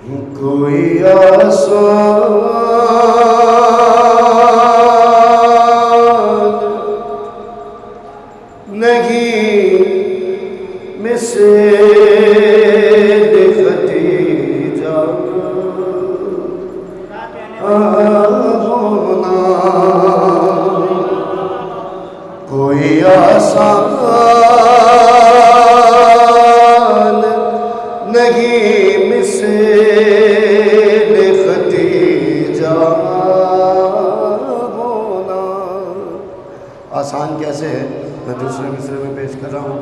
کوئی آسان نہیں مثل ختیجہ ہونا، کوئی آسان نہیں مثل ختیجہ ہونا۔ آسان کیسے ہے؟ میں دوسرے مصرے میں پیش کر رہا ہوں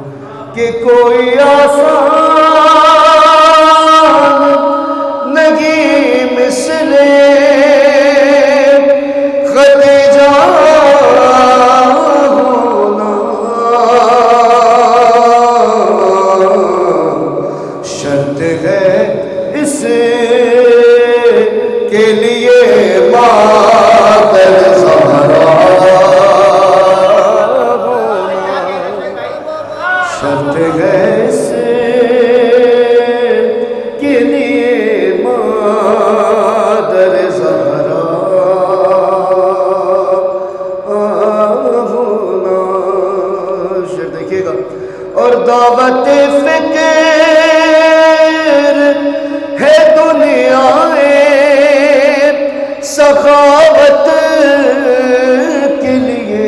کہ کوئی آسان نہیں مثل ختیجہ ہونا، شرط ہے اس کے لیے مادر زہرا ہونا، شرط ہے اس کے لیے مادر زہرا ہونا۔ شعر دیکھیے گا، اور دعوت فکر ہے دنیا سخاوت کے لیے،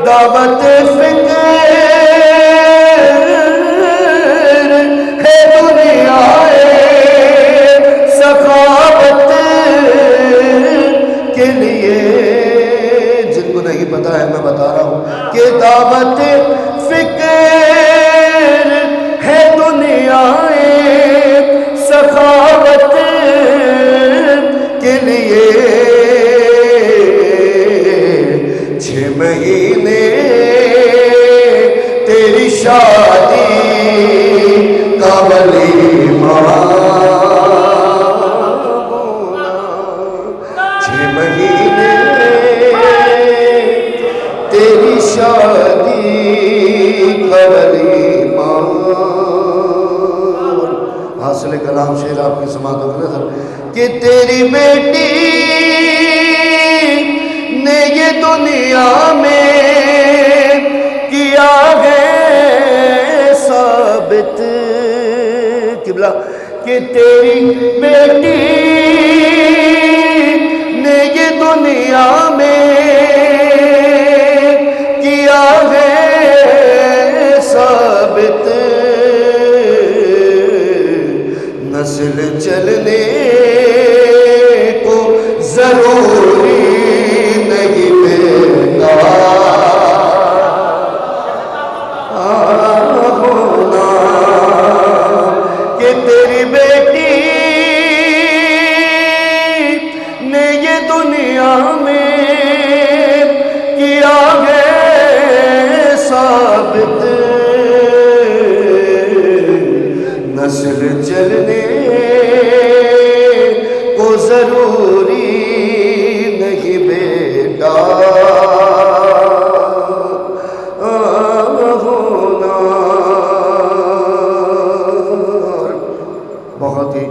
دعوت فکر ہے دنیا سخاوت کے لیے۔ جن کو نہیں پتا ہے میں بتا رہا ہوں کہ دعوت فکر ہے دنیا سخاوت کے لیے، 6 مہینے تیری شادی کا ولیمہ ہونا، 6 مہینے تیری شادی کا ولیمہ۔ حاصل کلام شعر آپ کی سماعتوں کی نظر کہ تیری بیٹی نے یہ دنیا میں کیا ہے ثابت، قبلہ کہ تیری بیٹی نے یہ دنیا میں کیا ہے ثابت، نسل چلنے کو ضروری نہیں بیٹا ہونا، کہ تیری بیٹی نے یہ دنیا میں کیا ہے ثابت، نسل چلنے کو ضروری نہیں بیٹا ہونا۔ بہت ہی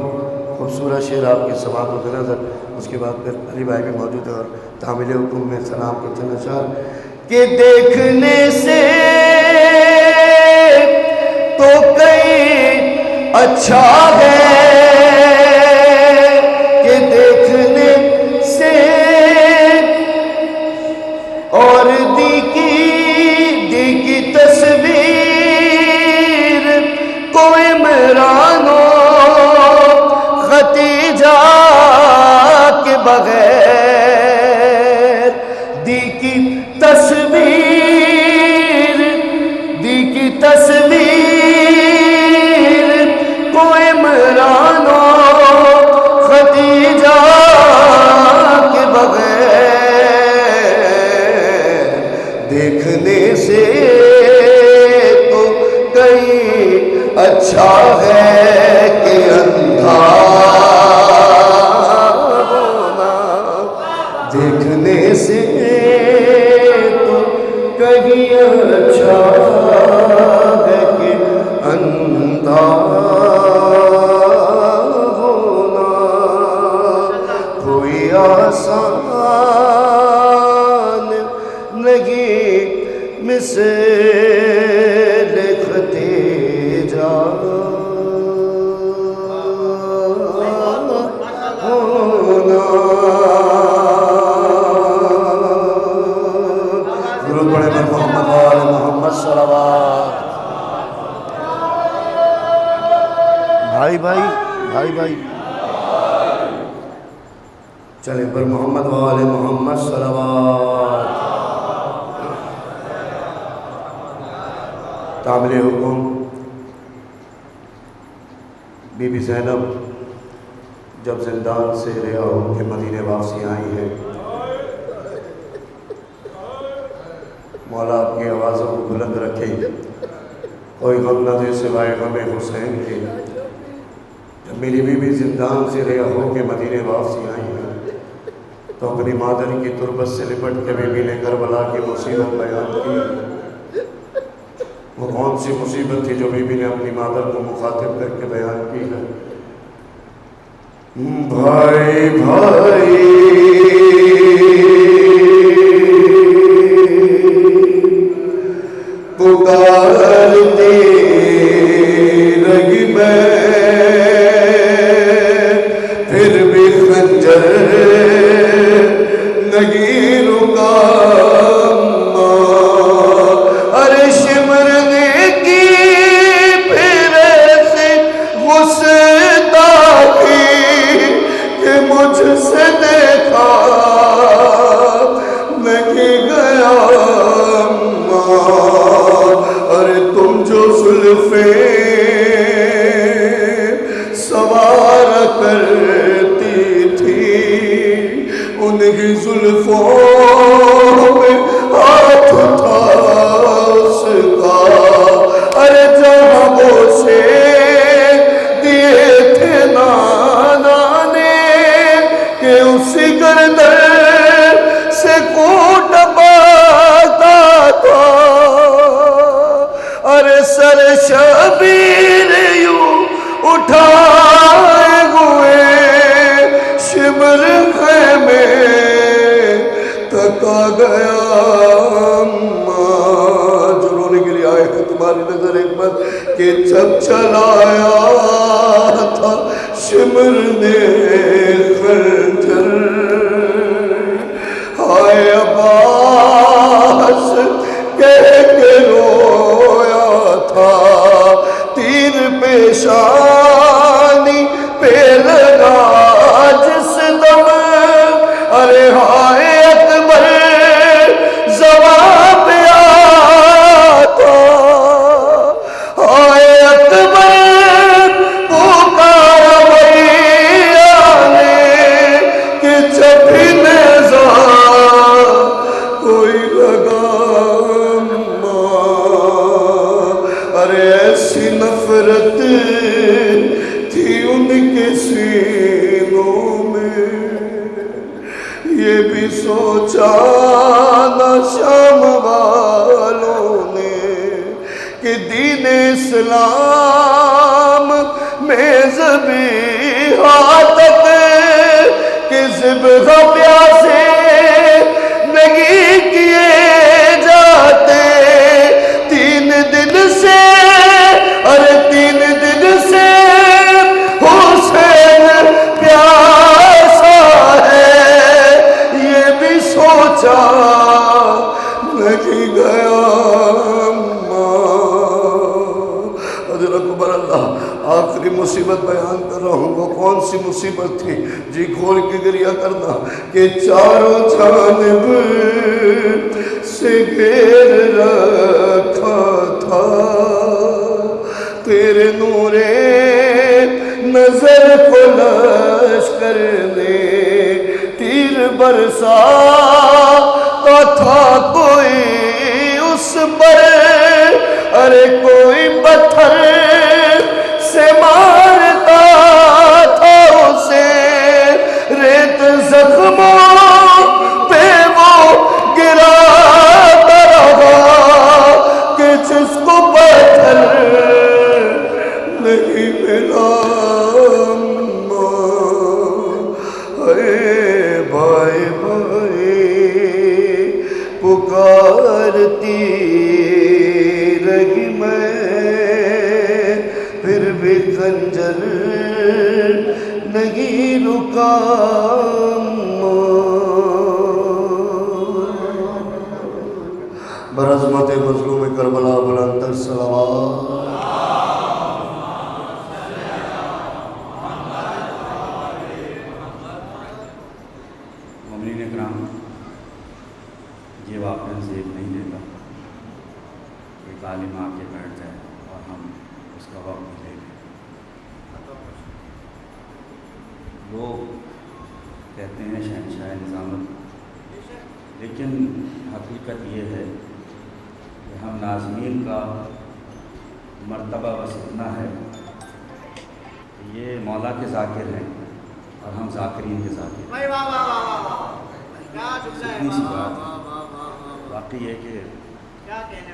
خوبصورت شعر آپ کی سماعتوں کی نظر۔ اس کے بعد پھر علی بھائی بھی موجود ہے اور تعمیل حکم میں سلام کے چند اشعار کہ دیکھنے سے تو کئی اچھا ہے، کہ دیکھنے سے اور دی کی تصویر کو عمران و ختیجہ کے بغیر، دی کی تصویر کو عمران و ختیجہ کے بغیر، دیکھنے سے تو کہیں اچھا ہے کہ اندھا ہونا، دیکھنے سے تو کہیں اچھا ہے کہ اندھا نہیں مثل خطِ جان ہونا. درود پڑھے بر محمد و آل محمد صلوات. بھائی بھائی بھائی بھائی چلے پر محمد و آل محمد صلوات. تعمیل حکم بی بی زینب جب زندان سے رہا ہو کے مدینے واپسی آئی ہیں، مولا اپنی آوازوں کو بلند رکھے، کوئی غم نہ دے سوائے غم حسین کے. جب میری بی بی زندان سے رہا ہو کے مدینے واپسی آئی ہیں تو اپنی مادر کی تربت سے لپٹ کے بی بی نے کربلا کی مصیبت بیان کی. وہ کون سی مصیبت تھی جو بی بی نے اپنی مادر کو مخاطب کر کے بیان کی ہے؟ بھائی بھائی پکارتی رہی میں، پھر بھی خنجر نہیں رکا. ارے شمرنے کی پھر ایسی گستاخی کہ مجھ سے دیکھا نہیں گیا. ارے تم جو زلفیں سوار کرتی تھی انہی زلفوں میں ہاتھ تھا اس کا. ارے جہاں بوسے دیے تھے نانا نے کہ اسی گردن سے کوٹ پاتا تھا. ارے سر شبیر یوں اٹھائے ہوئے شمر خیمے تک آ گیا. جو رونے کے لیے آئے ہیں تمہاری نظر حکمت کہ جب چلایا تھا شمر نے خنجر. ہائے عباس کہہ کے رویا تھا، تیر پیشانی پہ لگا جس دم. ارے ہائے اکبر زبان پہ آتا، ہائے اکبر پکارا بھیا نے کہ جب بھی نیزہ کوئی لگا. ارے ایسی نفرت تھی ان کے سینوں میں، یہ بھی سوچا نہ شام والوں نے کہ دین اسلام میں ذبیحہ تک کہ ذبح پیاسے نہیں کیے جاتے. 3 دن سے ارے 3 دن سے حسین پیاسا ہے، یہ بھی سوچا نہیں گیا. حضرت اکبر اللہ آخری مصیبت بیان کر رہا ہوں. وہ کون سی مصیبت تھی؟ جی کھول کے گریہ کرنا کہ چاروں جانب سے گھیر رکھا تھا تیرے نور نظر کو لشکر نے تیر برسا تھا کوئی اس پر. ارے کوئی پتھر سے مارتا تھا اسے، ریت زخموں پہ وہ گراتا رہا. پکارتی رہی میں، پھر بھی خنجر نہیں رکا، برعظمت مظلوم کربلا بلند تر صلوات۔ مومنین اکرام، یہ واقعہ زیب نہیں دیتا ایک عالم آ کے بیٹھ جائے اور ہم اس کا وقت لے لیں۔ لوگ کہتے ہیں شہنشاہ نظامت، لیکن حقیقت یہ ہے کہ ہم ناظمین کا مرتبہ بس اتنا ہے کہ یہ مولا کے ذاکر ہیں اور ہم ذاکرین کے ذاکر ہیں۔ اتنی سی بات ہے۔ باقی یہ کہ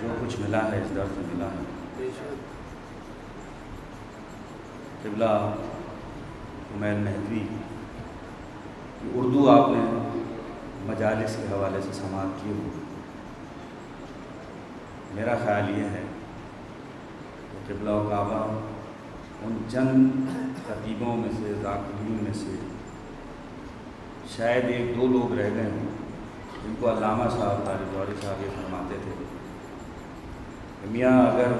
جو کچھ ملا ہے اس درد میں ملا ہے۔ قبلہ حمیل مہدوی کی اردو آپ نے مجالس کے حوالے سے سماعت کی ہوئی۔ میرا خیال یہ ہے کہ قبلہ و کعبہ ان چند خطیبوں میں سے، ذاکرین میں سے شاید ایک دو لوگ رہ گئے ہیں جن کو علامہ صاحب طارق جوہری صاحب یہ فرماتے تھے کہ میاں اگر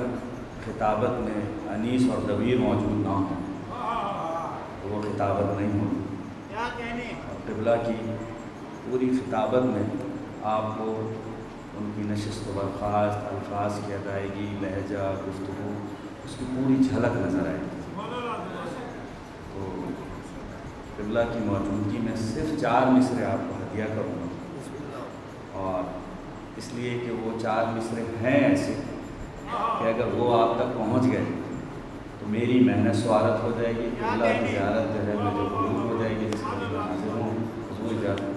خطابت میں انیس اور دبیر موجود نہ ہوں تو وہ خطابت نہیں ہوتی۔ اور قبلہ کی پوری خطابت میں آپ کو ان کی نشست و برخاست، الفاظ کی ادائیگی، لہجہ، گفتگو، اس کی پوری جھلک نظر آئے گی۔ تو قبلہ کی موجودگی میں صرف 4 مصرے آپ کو ہدیہ کروں گا، اور اس لیے کہ وہ 4 مصرے ہیں ایسے کہ اگر وہ آپ تک پہنچ گئے تو میری محنت سوارت ہو جائے گی، قبلہ کی زیارت جو ہے مجھے قبول ہو جائے گی، جس کے لیے میں حاضر ہوں۔ حضور اجازت۔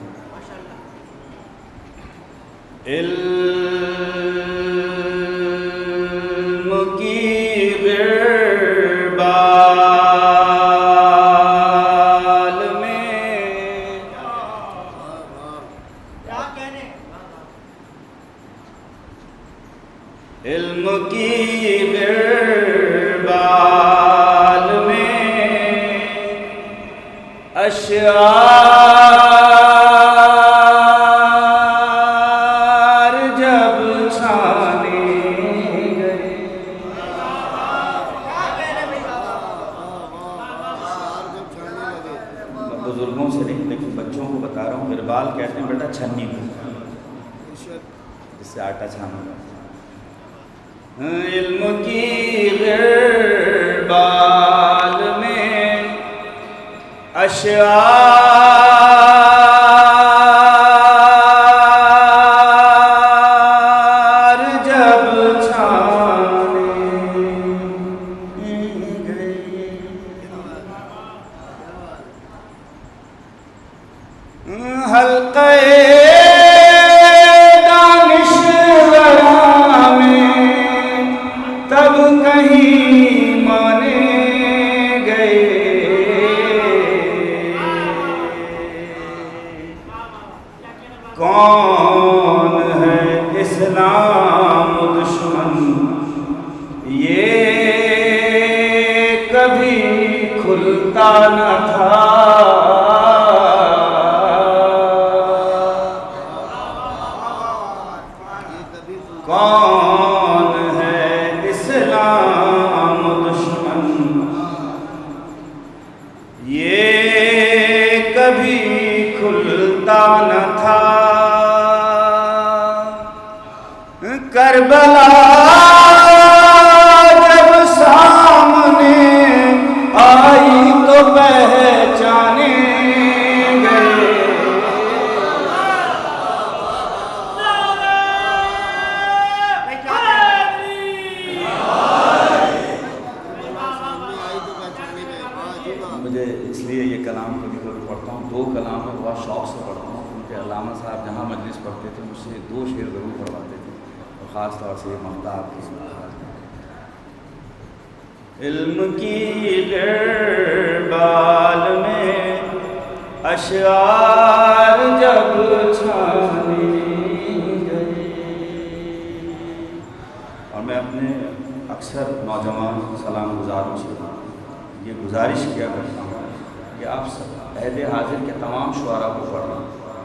علم کی غربال میں علم کی غربال میں اشعار بزرگوں سے نہیں لیکن بچوں کو بتا رہا ہوں، غربال کہتے ہیں بیٹا چھنی کو، جس سے آٹا چھانا جاتا ہے۔ علم کی غربال میں اشعار جب چھانے گئے، حلقہ دانشورا میں تب کہیں مانے گئے، کون ہے اسلام دشمن یہ کبھی کھلتا نہ تھا، کون ہے اسلام دشمن یہ کبھی کھلتا نہ تھا، کربلا جب سامنے آئی تو پہچانے گئے، مجھے اس لیے یہ کلام کبھی کبھی پڑھتا ہوں، 2 کلام میں بہت شوق سے پڑھتا ہوں، کیونکہ علامہ صاحب جہاں مجلس پڑھتے تھے مجھ سے 2 شعر ضرور پڑھواتے تھے، اور خاص طور سے یہ مقطع آپ کی سنتا۔ علم کی غربال میں اشعار جب چھانے گئے، اور میں اپنے اکثر نوجوان سلام گزاروں سے یہ گزارش کیا کرتا ہوں کہ آپ سب عہد حاضر کے تمام شعراء کو پڑھنا،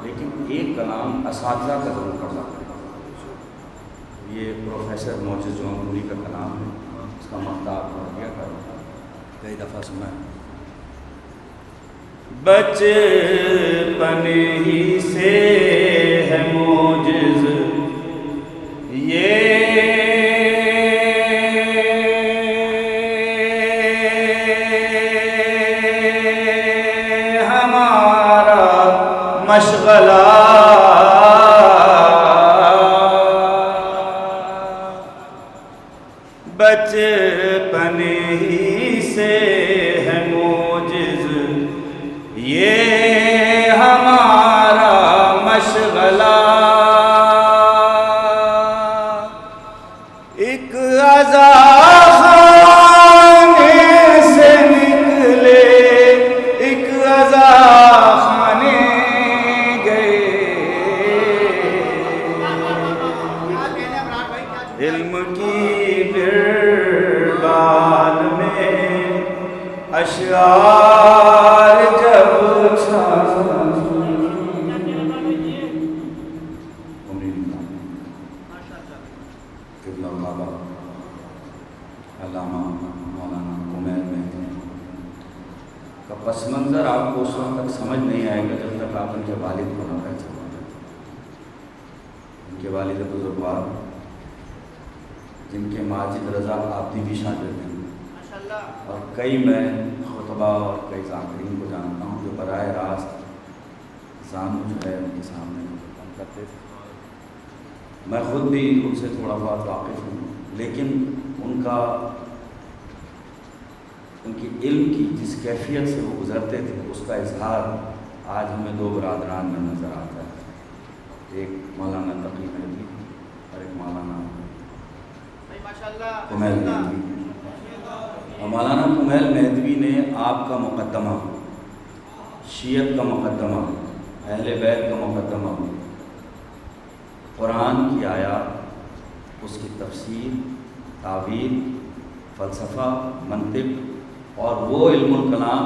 لیکن ایک کلام اساتذہ کا ضرور پڑھنا کریں۔ یہ پروفیسر معجز جون پوری کا کلام ہے، اس کا مختار پڑھ دیا کروں، کئی دفعہ سنا ہے۔ بچپن ہی سے ہے معجز یہ ہمارا مشغلہ، بچپن ہی سے ہے معجز یہ ہمارا مشغلہ، ایک خانے سے نکلے ایک خانے گئے، علم کی بیربان میں اشعار جب علامہ مولانا کمیل مہدوی کا پس منظر آپ کو اس وقت تک سمجھ نہیں آئے گا جب تک آپ ان کے والد کو نہ پہچانیں۔ ان کے والد بزرگوار جن کے ماجد رضا عابدی بھی شاگرد ہیں، اور کئی میں خطبہ اور کئی ذاکرین کو جانتا ہوں جو براہ راست زانو جو ہے ان کے سامنے کام کرتے تھے۔ میں خود بھی ان سے تھوڑا بہت واقف ہوں، لیکن ان کی علم کی جس کیفیت سے وہ گزرتے تھے اس کا اظہار آج ہمیں دو برادران میں نظر آتا ہے، ایک مولانا تقی مہدوی اور ایک مولانا کمیل مہدوی۔ اور مولانا کمیل مہدوی نے آپ کا مقدمہ، شیعت کا مقدمہ، اہل بیت کا مقدمہ، قرآن کی آیات، اس کی تفسیر، تعویل، فلسفہ، منطق، اور وہ علم الکلام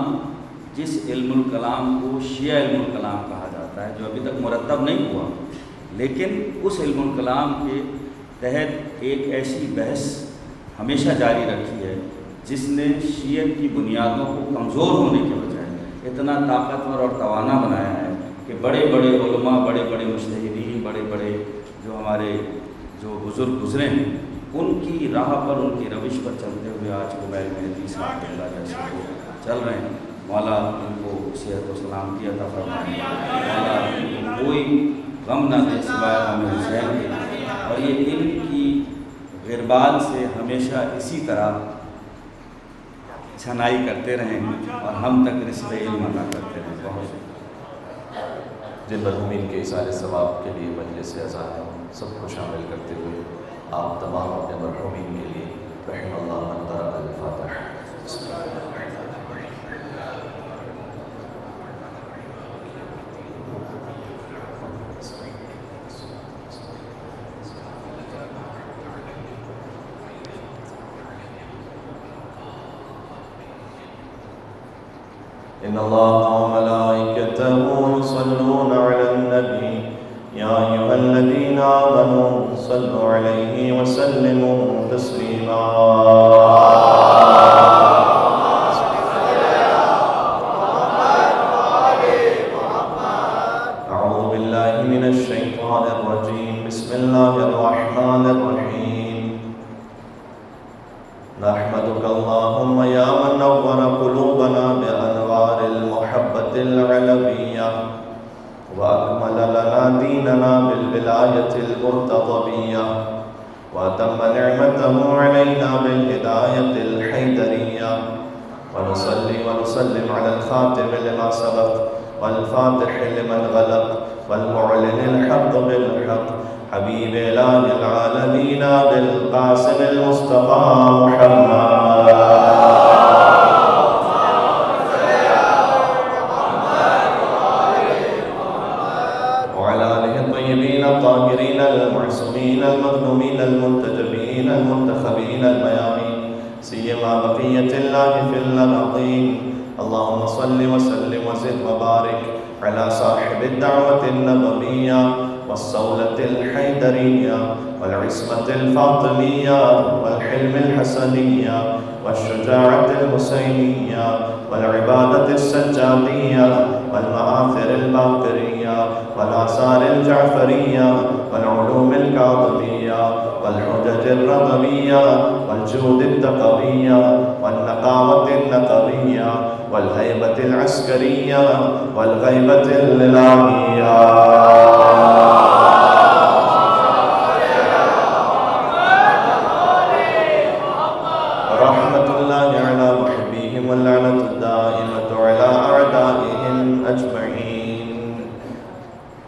جس علم الکلام کو شیعہ علم الکلام کہا جاتا ہے، جو ابھی تک مرتب نہیں ہوا، لیکن اس علم الکلام کے تحت ایک ایسی بحث ہمیشہ جاری رکھی ہے جس نے شیعت کی بنیادوں کو کمزور ہونے کے بجائے اتنا طاقتور اور توانا بنایا ہے کہ بڑے بڑے علماء، بڑے بڑے مجتہدین، بڑے بڑے جو ہمارے جو بزرگ گزرے ہیں، ان کی راہ پر، ان کی روش پر چلتے ہوئے آج کمیل مہدوی صاحب اللہ جیسے وہ چل رہے ہیں۔ مولا ان کو صحت و سلامتی عطا فرمائے، مولا ان کو کوئی غم نہ دے سوائے غم حسین کے، اور یہ علم کی غربال سے ہمیشہ اسی طرح چھنائی کرتے رہیں اور ہم تک رزق علم عطا کرتے رہیں۔ جن مرحومین کے اظہار ثواب کے لیے مجلس اعزاز ہے، سب کو شامل کرتے ہوئے آپ تمام اپنے مرحومین کے لیے رحم اللہ من ترک الفاتحہ۔ ان اللہ وملائکته یصلون علی النبی یا ایھا الذین آمنوا صلوا علیہ وسلموا تسلیما۔ اعوذ باللہ من الشیطان الرجیم، بسم اللہ الرحمن الرحیم۔ نحمدک اللہم یا من نور قلوبنا بانوار المحبت العلویہ، وأكمل لنا ديننا بالولاية المرتضوية، وأتم نعمته علينا بالهداية الحيدرية، ونصلي ونسلم على الخاتم لما سبق والفاتح لمن غلق والمعلن الحق بالحق، حبيب إله العالمين بالقاسم المصطفى محمد، الطاهرين المعصومين المظلومين المنتجبين المجتبين المنتخبين الميامين سيما بقية الله في الأرضين. اللهم صل وسلم وزد وبارك على صاحب الدعوة النبوية والصولة الحيدرية والعصمة الفاطمية والحلم الحسنية والشجاعة الحسينية والعبادة السجادية والمآثر الباقرية والآثار الجعفرية والعلوم الكاظمية والحجج الرضوية والجود التقوية والنقاوة النقوية والهيبة العسكرية والغيبة الإلهية. رحمة الله على محبيهم واللعنة الدائمة على أعدائهم أجمعين.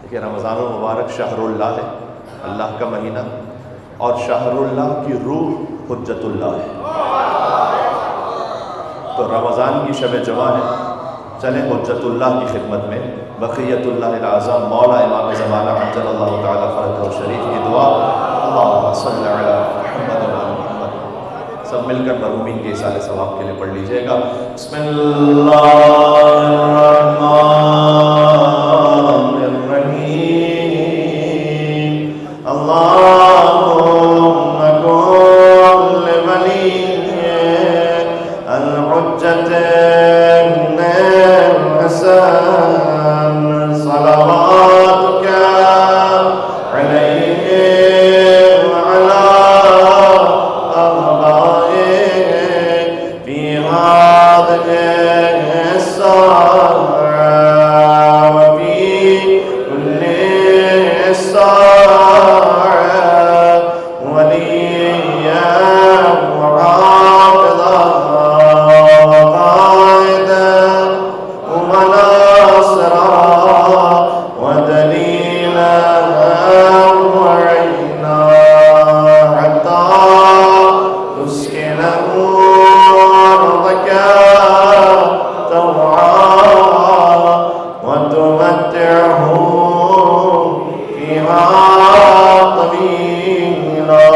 دیکھیں رمضان المبارک شہر اللہ ہے، اللہ کا مہینہ، اور شہر اللہ کی روح حجت اللہ ہے. تو رمضان کی شب جمعہ ہے، چلیں حجت اللہ کی خدمت میں بقیت اللہ العظم مولا امام زمانہ عجل اللہ تعالیٰ فرجہ شریف کی دعا. اللہم صلی علی محمد و آل محمد. سب مل کر مرحومین کے اصالِ ثواب کے لیے پڑھ لیجئے گا. بسم اللہ الرحمن الرحیم. اللہم کن لولیک الحجت ابن الحسن صلواتک علیہ وعلی آبائہ فی هذه الساعة وفي كل ساعة وليا وعاقبا وقائدا ومناصرا ودليلا وعينا حتى تسكنه أرضك طوعا وتمتعه فيها طويلا.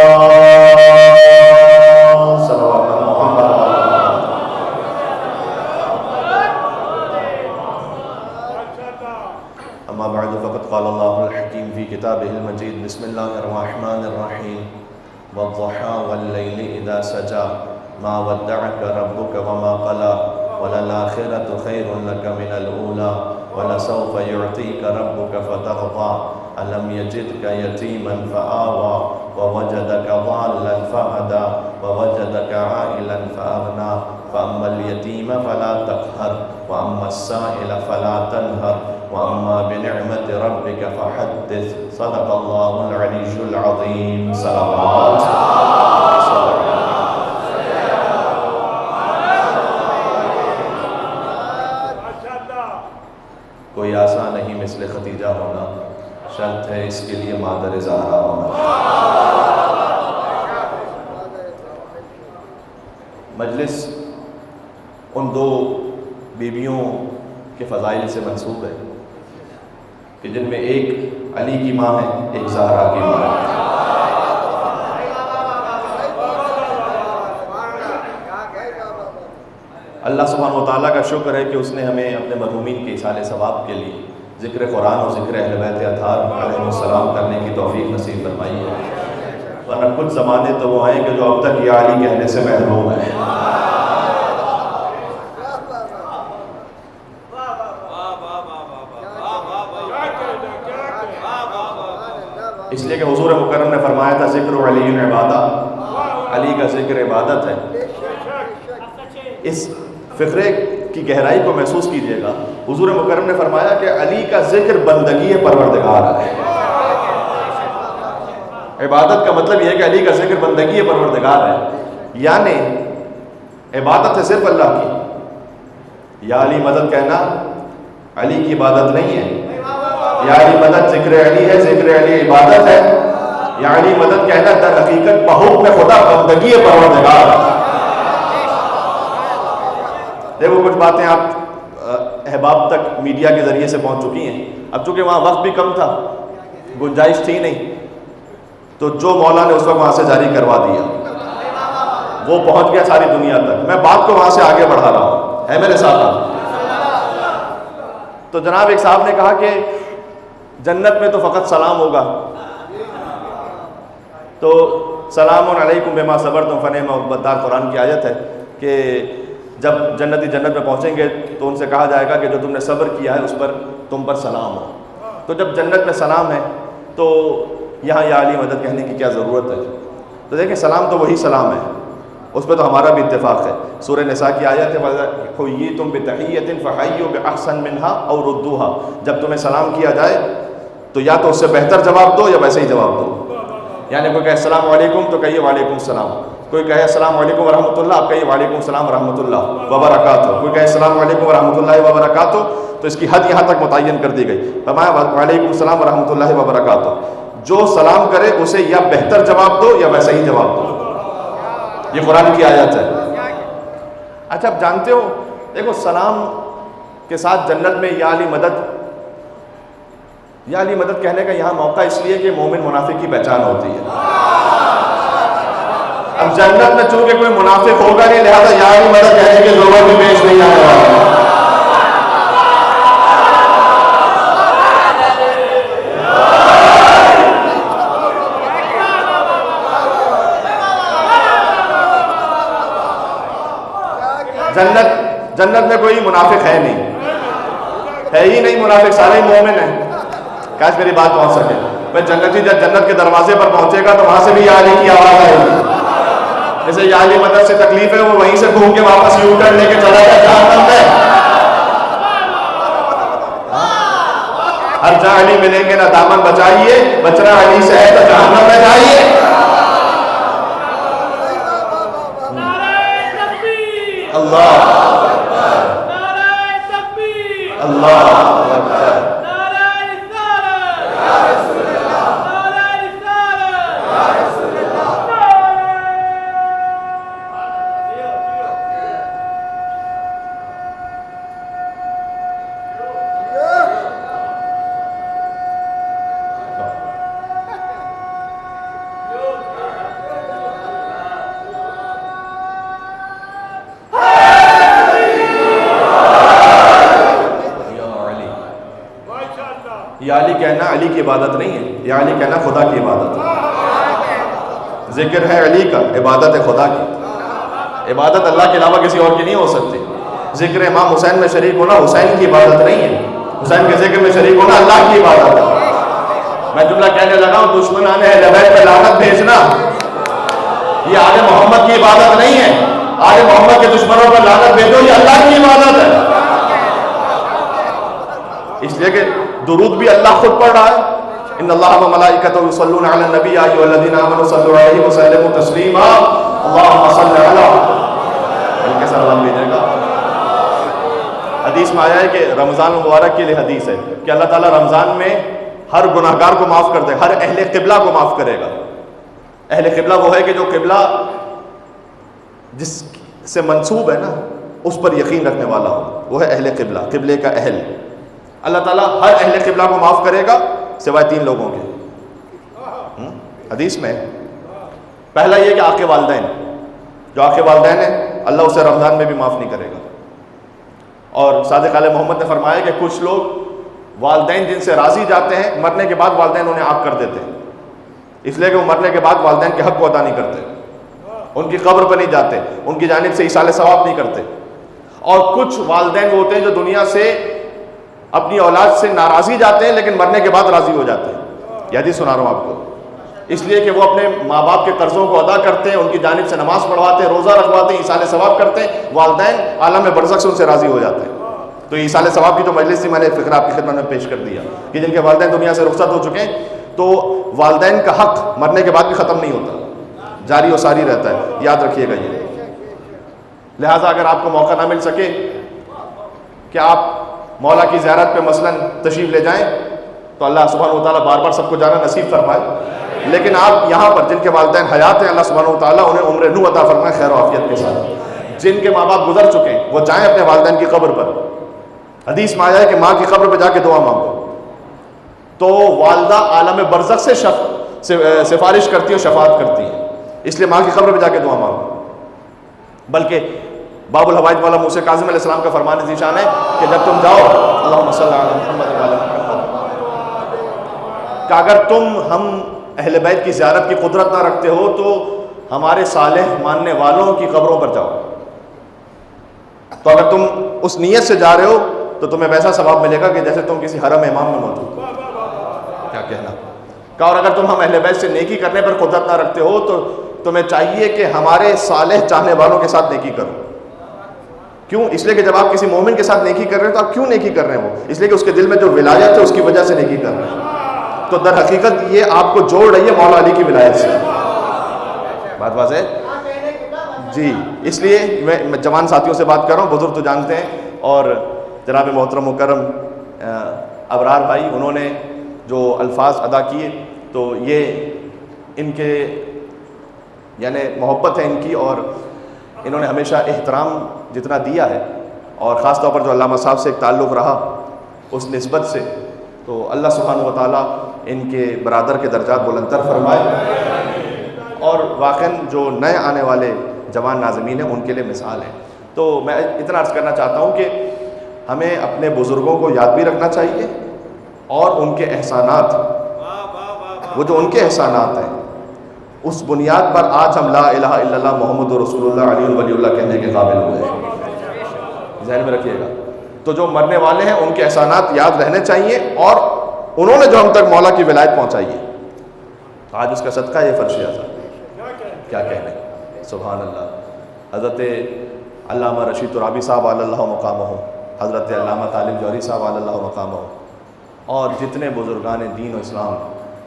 صلوات محمد. أما بعد فقد قال الله الحكيم في كتابه المجيد. بسم الله الرحمن الرحيم. والضحى والليل إذا سجى ما ودعك ربك وما قلى وللآخرة خير لك من الأولى ولسوف يعطيك ربك فترضى. ألم يجدك يتيما فآوى ووجدك ضالا فهدى ووجدك عائلا فأغنى. فأما اليتيم فلا تقهر وأما السائل فلا تنهر وأما بنعمة ربك فحدث. صدق الله العلي العظيم. صلوات. کوئی آسان نہیں مثل ختیجہ ہونا، شرط ہے اس کے لیے مادر زہرا ہونا. مجلس ان دو بیویوں کے فضائل سے منسوب ہے کہ جن میں ایک علی کی ماں ہے، ایک زہرا کی ماں ہے. اللہ سبحانہ و تعالیٰ کا شکر ہے کہ اس نے ہمیں اپنے مرحومین کے اصالِ ثواب کے لیے ذکر قرآن اور ذکر اہل بیت اطہار علیہ السلام کرنے کی توفیق نصیب فرمائی ہے. ورنہ کچھ زمانے تو وہ ہیں کہ جو اب تک یا علی کہنے سے محروم ہیں. اس لیے کہ حضور مکرم نے فرمایا تھا ذکر علی عبادہ، علی کا ذکر عبادت ہے. اس فقرے کی گہرائی کو محسوس کیجئے گا. حضور مکرم نے فرمایا کہ علی کا ذکر بندگی پروردگار ہے. عبادت کا مطلب یہ ہے کہ علی کا ذکر بندگی پروردگار ہے، یعنی عبادت ہے صرف اللہ کی. یا علی مدد کہنا علی کی عبادت نہیں ہے. یا علی مدد ذکر علی ہے، ذکر علی عبادت ہے. یا علی مدد کہنا در حقیقت بحکم خدا بندگی پروردگار ہے. دیکھو کچھ باتیں آپ احباب تک میڈیا کے ذریعے سے پہنچ چکی ہیں. اب چونکہ وہاں وقت بھی کم تھا، گنجائش تھی نہیں، تو جو مولا نے اس وقت وہاں سے جاری کروا دیا وہ پہنچ گیا ساری دنیا تک. میں بات کو وہاں سے آگے بڑھا رہا ہوں, ہے میرے ساتھ. تو جناب ایک صاحب نے کہا کہ جنت میں تو فقط سلام ہوگا, تو سلام علیکم بما صبرتم فنعم عقبی الدار قرآن کی آیت ہے کہ جب جنتی جنت میں پہنچیں گے تو ان سے کہا جائے گا کہ جو تم نے صبر کیا ہے اس پر تم پر سلام ہو. تو جب جنت میں سلام ہے تو یہاں یا علی مدد کہنے کی کیا ضرورت ہے؟ تو دیکھیں سلام تو وہی سلام ہے, اس پہ تو ہمارا بھی اتفاق ہے. سورہ نساء کی آیت ہے حَيِّيتُم بِتَحِيَّةٍ فَحَيُّوا بِأَحْسَنَ مِنْهَا أَوْ رُدُّوهَا. جب تمہیں سلام کیا جائے تو یا تو اس سے بہتر جواب دو یا ویسے ہی جواب دو. یعنی کوئی کہے السلام علیکم تو کہیے وعلیکم السلام, کوئی کہے السلام علیکم ورحمۃ اللہ آپ کہیے وعلیکم السلام ورحمۃ اللہ وبرکاتہ, کوئی کہے السلام علیکم ورحمۃ اللہ وبرکاتہ تو اس کی حد یہاں تک متعین کر دی گئی. فرمایا وعلیکم السلام ورحمۃ اللہ وبرکاتہ. جو سلام کرے اسے یا بہتر جواب دو یا ویسے ہی جواب دو. یہ قرآن کی آیت ہے. اچھا آپ جانتے ہو, دیکھو سلام کے ساتھ جنت میں یا علی مدد, یا علی مدد کہنے کا یہاں موقع اس لیے کہ مومن منافق کی پہچان ہوتی ہے. اب جنت میں چونکہ کوئی منافق ہوگا نہیں, لہذا یا علی مدد کہنے کی ضرورت بھی پیش نہیں آنے والا. جنت میں کوئی منافق ہے نہیں, ہے ہی نہیں منافق, سارے ہی مومن ہیں. کاش میری بات پہنچ سکے. میں جنتی جب جنت کے دروازے پر پہنچے گا تو وہاں سے بھی یا علی کی آواز آئے گی. جیسے یا علی مدد سے تکلیف ہے وہ وہیں سے گھوم کے واپس یو ٹرن لے کے چلا جائے جہنم میں. ہر جہاں علی ملیں گے نہ دامن بچائیے, بچنا علی سے ہے تو جہنم میں جائیے. اللہ اللہ کہنا علی کی عبادت نہیں ہے, یا علی کہنا خدا کی عبادت ہے. ذکر ہے علی کا, عبادت ہے خدا کی. عبادت اللہ کے علاوہ کسی اور کی نہیں ہو سکتی. ذکر امام حسین میں شریک ہونا حسین کی عبادت نہیں ہے, حسین کے ذکر میں شریک ہونا اللہ کی عبادت ہے. میں جملہ کہنے لگا ہوں, دشمنان اہل بیت پہ لعنت بھیجنا یہ آل محمد کی عبادت نہیں ہے. آل محمد کے دشمنوں پر لعنت بھیجو یہ اللہ کی عبادت ہے. اس لیے کہ درود بھی اللہ خود پڑھ رہا ہے. ان اللہ و ملائکتہ یصلون علی النبی یا ایھا الذین آمنوا صلوا علیہ وسلموا تسلیما. اللهم صل علی, بلکہ سلام بھیجے گا. حدیث میں آیا ہے کہ رمضان المبارک کے لیے حدیث ہے کہ اللہ تعالیٰ رمضان میں ہر گناہگار کو معاف کر دے گا, ہر اہل قبلہ کو معاف کرے گا. اہل قبلہ وہ ہے کہ جو قبلہ جس سے منسوب ہے نا اس پر یقین رکھنے والا ہو, وہ ہے اہل قبلہ, قبلے کا اہل. اللہ تعالیٰ ہر اہل قبلہ کو معاف کرے گا سوائے 3 لوگوں کے. حدیث میں پہلا یہ کہ آقِ والدین, جو آقِ والدین ہیں اللہ اسے رمضان میں بھی معاف نہیں کرے گا. اور صادق علیہ محمد نے فرمایا کہ کچھ لوگ والدین جن سے راضی جاتے ہیں مرنے کے بعد والدین انہیں عاق کر دیتے ہیں, اس لیے کہ وہ مرنے کے بعد والدین کے حق کو ادا نہیں کرتے, ان کی قبر پر نہیں جاتے, ان کی جانب سے ایصال ثواب نہیں کرتے. اور کچھ والدین وہ ہوتے ہیں جو دنیا سے اپنی اولاد سے ناراضی جاتے ہیں لیکن مرنے کے بعد راضی ہو جاتے ہیں. یہ حدیث سنا رہا ہوں آپ کو, اس لیے کہ وہ اپنے ماں باپ کے قرضوں کو ادا کرتے ہیں, ان کی جانب سے نماز پڑھواتے ہیں, روزہ رکھواتے ہیں, ایصال ثواب کرتے ہیں. والدین عالم برزخ سے ان سے راضی ہو جاتے ہیں. تو ایصال ثواب کی تو مجلس سے میں نے فکر آپ کی خدمت میں پیش کر دیا کہ جن کے والدین دنیا سے رخصت ہو چکے ہیں تو والدین کا حق مرنے کے بعد بھی ختم نہیں ہوتا, جاری و ساری رہتا ہے. یاد رکھیے گا یہ. لہٰذا اگر آپ کو موقع نہ مل سکے کہ آپ مولا کی زیارت پہ مثلاً تشریف لے جائیں تو اللہ سبحانہ و تعالیٰ بار بار سب کو جانا نصیب فرمائے. لیکن آپ یہاں پر جن کے والدین حیات ہیں اللہ سبحانہ و تعالیٰ انہیں عمر نو عطا فرمائے خیر و عافیت کے ساتھ. جن کے ماں باپ گزر چکے ہیں وہ جائیں اپنے والدین کی قبر پر. حدیث میں آیا ہے کہ ماں کی قبر پہ جا کے دعا مانگو تو والدہ عالم برزخ سے سفارش کرتی ہیں اور شفاعت کرتی ہیں، اس لیے ماں کی قبر پہ جا کے دعا مانگو۔ بلکہ باب الحوائج والا موسیٰ کاظم علیہ السلام کا فرمان ذیشان ہے کہ جب تم جاؤ اللہم صلی علی محمد وعلی محمد، کہ اگر تم ہم اہل بیت کی زیارت کی قدرت نہ رکھتے ہو تو ہمارے صالح ماننے والوں کی قبروں پر جاؤ، تو اگر تم اس نیت سے جا رہے ہو تو تمہیں ویسا ثواب ملے گا کہ جیسے تم کسی حرم امام میں موجود ہو۔ کیا کہنا کہ اور اگر تم ہم اہل بیت سے نیکی کرنے پر قدرت نہ رکھتے ہو تو تمہیں چاہیے کہ ہمارے صالح چاہنے والوں کے ساتھ نیکی کرو۔ کیوں؟ اس لیے کہ جب آپ کسی مومن کے ساتھ نیکی کر رہے ہیں تو آپ کیوں نیکی کر رہے ہیں؟ وہ اس لیے کہ اس کے دل میں جو ولایت ہے اس کی وجہ سے نیکی کر رہے ہیں، تو در حقیقت یہ آپ کو جوڑ رہی ہے مولا علی کی ولایت سے۔ بات واضح ہے جی؟ اس لیے میں جوان ساتھیوں سے بات کر رہا ہوں، بزرگ تو جانتے ہیں، اور جناب محترم مکرم ابرار بھائی انہوں نے جو الفاظ ادا کیے تو یہ ان کے یعنی محبت ہے ان کی، اور انہوں نے ہمیشہ احترام جتنا دیا ہے، اور خاص طور پر جو علامہ صاحب سے ایک تعلق رہا اس نسبت سے، تو اللہ سبحانہ و تعالیٰ ان کے برادر کے درجات بلندتر فرمائے، اور واقعاً جو نئے آنے والے جوان ناظمین ہیں ان کے لیے مثال ہے۔ تو میں اتنا عرض کرنا چاہتا ہوں کہ ہمیں اپنے بزرگوں کو یاد بھی رکھنا چاہیے، اور ان کے احسانات، وہ جو ان کے احسانات ہیں اس بنیاد پر آج ہم لا الہ الا اللہ محمد رسول اللہ علی ولی اللہ کہنے کے قابل ہوئے ہیں، ذہن میں رکھیے گا۔ تو جو مرنے والے ہیں ان کے احسانات یاد رہنے چاہیے، اور انہوں نے جو ہم تک مولا کی ولایت پہنچائی ہے، آج اس کا صدقہ یہ فرش اعظم، کیا کہنے، سبحان اللہ۔ حضرت علامہ رشید ترابی صاحب علی اللہ مقامہ، حضرت علامہ طالب جوہری صاحب علی اللہ مقامہ، اور جتنے بزرگان دین و اسلام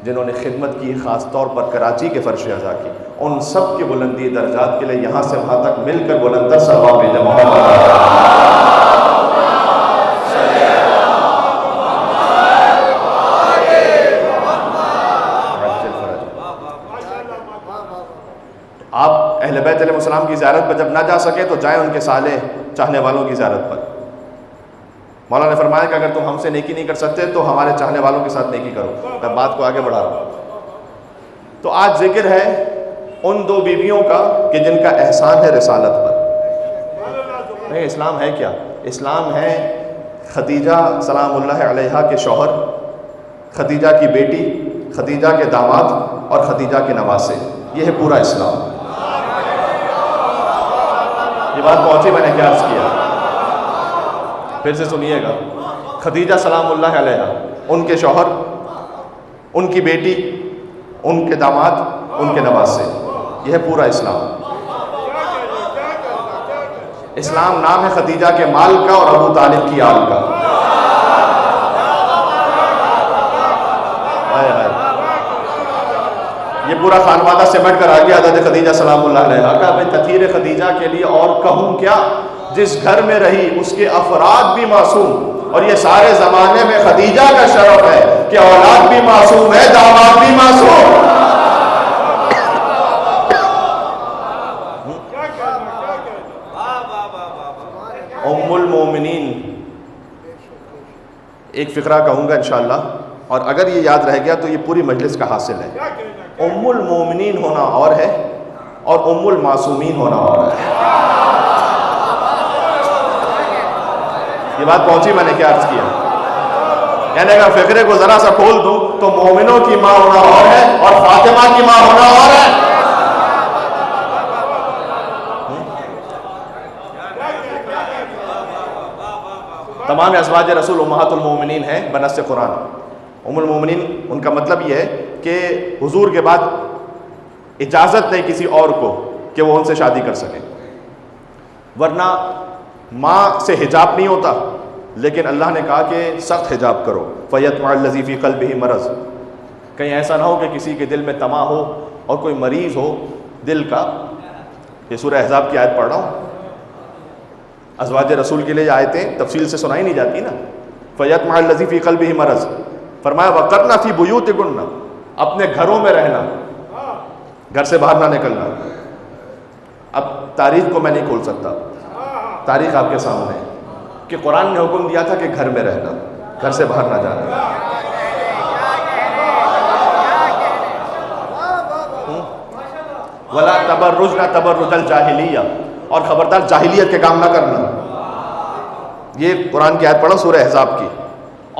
جنہوں نے خدمت کی، خاص طور پر کراچی کے فرش اعضا کی، ان سب کی بلندی درجات کے لیے یہاں سے وہاں تک مل کر بلندر ثواب بھیجے محمد۔ آپ اہل بیت علیہ السلام کی زیارت پر جب نہ جا سکے تو جائیں ان کے صالح چاہنے والوں کی زیارت پر۔ مولا نے فرمایا کہ اگر تم ہم سے نیکی نہیں کر سکتے تو ہمارے چاہنے والوں کے ساتھ نیکی کرو۔ میں بات کو آگے بڑھا رہا ہوں۔ تو آج ذکر ہے ان دو بیویوں کا کہ جن کا احسان ہے رسالت پر۔ نہیں، اسلام ہے کیا؟ اسلام ہے خدیجہ سلام اللہ علیہا کے شوہر، خدیجہ کی بیٹی، خدیجہ کے داماد اور خدیجہ کے نواسے، یہ ہے پورا اسلام۔ یہ بات پہنچی، میں نے کیا عرض کیا، پھر سے سنیے گا۔ خدیجہ سلام اللہ علیہا، ان کے شوہر، ان کی بیٹی، ان کے داماد، ان کے نواسے، یہ ہے پورا اسلام۔ اسلام نام ہے خدیجہ کے مال کا اور ابو طالب کی آل کا۔ یہ پورا خانوادہ سمٹ کر آ گیا حضرت خدیجہ سلام اللہ علیہا کا۔ میں تطہیر خدیجہ کے لیے اور کہوں کیا، جس گھر میں رہی اس کے افراد بھی معصوم، اور یہ سارے زمانے میں خدیجہ کا شرف ہے کہ اولاد بھی معصوم ہے، داماد بھی معصوم۔ ام المومنین، ایک فقرہ کہوں گا انشاءاللہ، اور اگر یہ یاد رہ گیا تو یہ پوری مجلس کا حاصل ہے۔ ام المومنین ہونا اور ہے، اور ام المعصومین ہونا اور ہے۔ یہ بات پہنچی، میں نے کیا عرض کیا؟ یعنی اگر فقرے کو ذرا سا کھول دوں تو مومنوں کی ماں ہونا اور ہے، اور فاطمہ کی ماں ہونا اور ہے۔ تمام ازواج رسول امہات المومنین ہیں بنص قرآن۔ ام المومنین ان کا مطلب یہ ہے کہ حضور کے بعد اجازت نہیں کسی اور کو کہ وہ ان سے شادی کر سکیں، ورنہ ماں سے حجاب نہیں ہوتا، لیکن اللہ نے کہا کہ سخت حجاب کرو۔ فَيَطْمَعَ الَّذِي فِي قَلْبِهِ مرض، کہیں ایسا نہ ہو کہ کسی کے دل میں طمع ہو اور کوئی مریض ہو دل کا۔ یہ سورہ احزاب کی آیت پڑھ رہا ہوں۔ ازواج رسول کے لیے یہ آیتیں تفصیل سے سنائی نہیں جاتی نا۔ فَيَطْمَعَ الَّذِي فِي قَلْبِهِ مرض، فرمایا وَقَرْنَ فِي بُيُوتِكُنَّ، اپنے گھروں میں رہنا، گھر سے باہر نہ نکلنا۔ اب تاریخ کو میں نہیں کھول سکتا، تاریخ آپ کے سامنے ہے کہ قرآن نے حکم دیا تھا کہ گھر میں رہنا، گھر سے باہر نہ جانا۔ ولا تبرجن تبرج الجاہلیہ، اور خبردار جاہلیت کے کام نہ کرنا. یہ قرآن کی آیت پڑھو سورہ احزاب کی.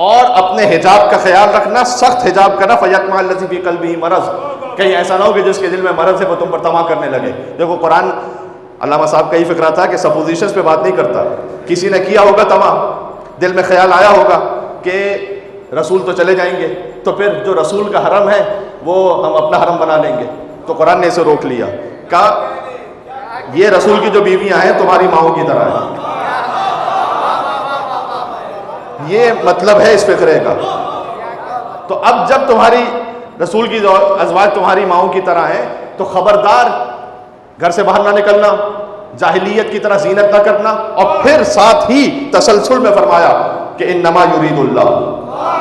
اور اپنے حجاب کا خیال رکھنا، سخت حجاب کرنا. فیطمع الذی فی قلبہ مرض، کہیں ایسا نہ ہو کہ جس کے دل میں مرض ہے وہ تم پر طمع کرنے لگے. دیکھو قرآن، علامہ صاحب کا یہ فکرہ تھا کہ سپوزیشنز پہ بات نہیں کرتا. کسی نے کیا ہوگا طمع، دل میں خیال آیا ہوگا کہ رسول تو چلے جائیں گے، تو پھر جو رسول کا حرم ہے وہ ہم اپنا حرم بنا لیں گے. تو قرآن نے اسے روک لیا، کہا یہ رسول کی جو بیویاں ہیں تمہاری ماؤں کی طرح ہیں. یہ مطلب ہے اس فقرے کا. تو اب جب تمہاری رسول کی ازواج تمہاری ماؤں کی طرح ہیں تو خبردار گھر سے باہر نہ نکلنا، جاہلیت کی طرح زینت نہ کرنا. اور پھر ساتھ ہی تسلسل میں فرمایا کہ انما یرید اللہ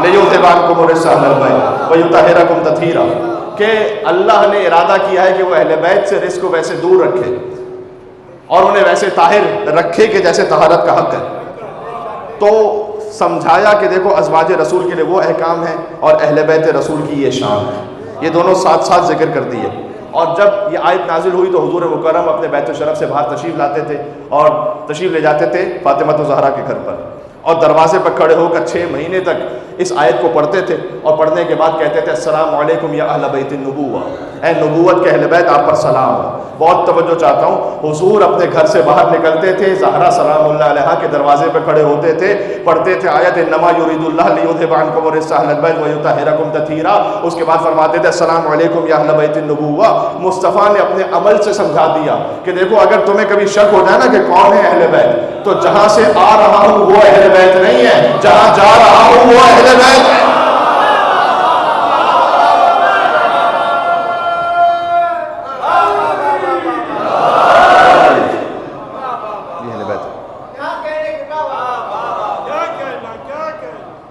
لیذھب عنکم الرجس اہل البیت ویطہرکم تطہیرا، کہ اللہ نے ارادہ کیا ہے کہ وہ اہل بیت سے رزق کو ویسے دور رکھے اور انہیں ویسے طاہر رکھے کہ جیسے طہارت کا حق ہے. تو سمجھایا کہ دیکھو ازواج رسول کے لیے وہ احکام ہیں اور اہل بیت رسول کی یہ شان ہے. یہ دونوں ساتھ ساتھ ذکر کر دیے. اور جب یہ آیت نازل ہوئی تو حضور مکرم اپنے بیت الشرف سے باہر تشریف لاتے تھے اور تشریف لے جاتے تھے فاطمہ الزہرا کے گھر پر، اور دروازے پر کھڑے ہو کر 6 مہینے تک اس آیت کو پڑھتے تھے. اور پڑھنے کے بعد کہتے تھے السلام علیکم یا اہل بیت النبوہ، اے نبوت کے اہل بیت آپ پر سلام ہو. بہت توجہ چاہتا ہوں، حضور اپنے گھر سے باہر نکلتے تھے، زہرا سلام اللہ علیہا کے دروازے پہ کھڑے ہوتے تھے، پڑھتے تھے آیت انما یرید اللہ لیذھب عنکم الرجس اہل البیت ویطہرکم تطہیرا. اس کے بعد فرماتے تھے السلام علیکم یا اہل بیت النبوہ. مصطفیٰ نے اپنے عمل سے سمجھا دیا کہ دیکھو اگر تمہیں کبھی شک ہو جائے نا کہ کون ہے اہل بیت، تو جہاں سے آ رہا ہوں وہ اہل بیت نہیں ہے، جہاں جا رہا ہوں وہ اہل بیت ہے.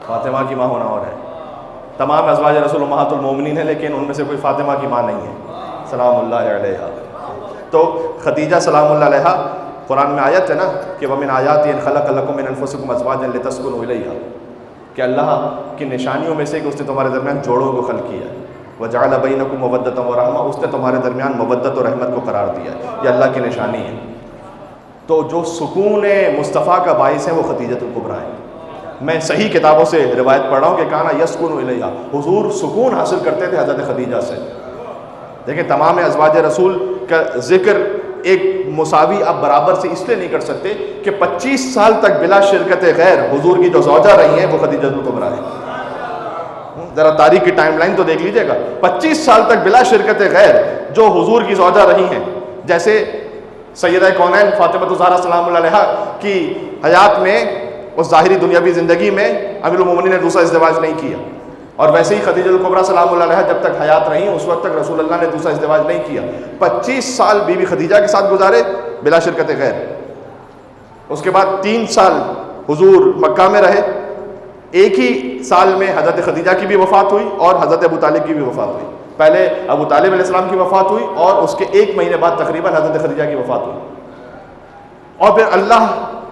فاطمہ کی ماں ہونا اور ہے. تمام ازواج رسول امہات المومنین ہیں لیکن ان میں سے کوئی فاطمہ کی ماں نہیں ہے سلام اللہ علیہا. تو خدیجہ سلام اللہ علیہا، قرآن میں آیت ہے نا کہ وَمِنْ آیَاتِهِ أَنْ خَلَقَ لَكُم مِّنْ أَنفُسِكُمْ أَزْوَاجًا لِتَسْكُنُوا إِلَيْهَا، کہ اللہ کی نشانیوں میں سے کہ اس نے تمہارے درمیان جوڑوں کو خلق کیا ہے. وَجَعَلَ بَيْنَكُمْ مَوَدَّةً وَرَحْمَةً، اس نے تمہارے درمیان مودت اور رحمت کو قرار دیا ہے. یہ اللہ کی نشانی ہے. تو جو سکون مصطفیٰ کا باعث ہے وہ خدیجۃ الکبریٰ ہے. میں صحیح کتابوں سے روایت پڑھ رہا ہوں کہ کانا یسکن الیہا، حضور سکون حاصل کرتے تھے حضرت خدیجہ سے. دیکھیں تمام ازواج رسول کا ذکر ایک مساوی آپ برابر سے اس لیے نہیں کر سکتے کہ 25 سال تک بلا شرکت غیر حضور کی جو زوجہ رہی ہیں وہ خدیجۃ الکبریٰ ہیں. ذرا تاریخ کی ٹائم لائن تو دیکھ لیجئے گا. 25 سال تک بلا شرکت غیر جو حضور کی زوجہ رہی ہیں، جیسے سیدہ کونین فاطمہ الزہرا سلام اللہ علیہا کی حیات میں اس ظاہری دنیاوی زندگی میں امیر المومنین نے دوسرا ازدواج نہیں کیا، اور ویسے ہی خدیجہ الکبریٰ سلام اللہ علیہا جب تک حیات رہی اس وقت تک رسول اللہ نے دوسرا ازدواج نہیں کیا. 25 سال بی بی خدیجہ کے ساتھ گزارے بلا شرکت غیر. اس کے بعد 3 سال حضور مکہ میں رہے. ایک ہی سال میں حضرت خدیجہ کی بھی وفات ہوئی اور حضرت ابو طالب کی بھی وفات ہوئی. پہلے ابو طالب علیہ السلام کی وفات ہوئی اور اس کے 1 مہینے بعد تقریباً حضرت خدیجہ کی وفات ہوئی. اور پھر اللہ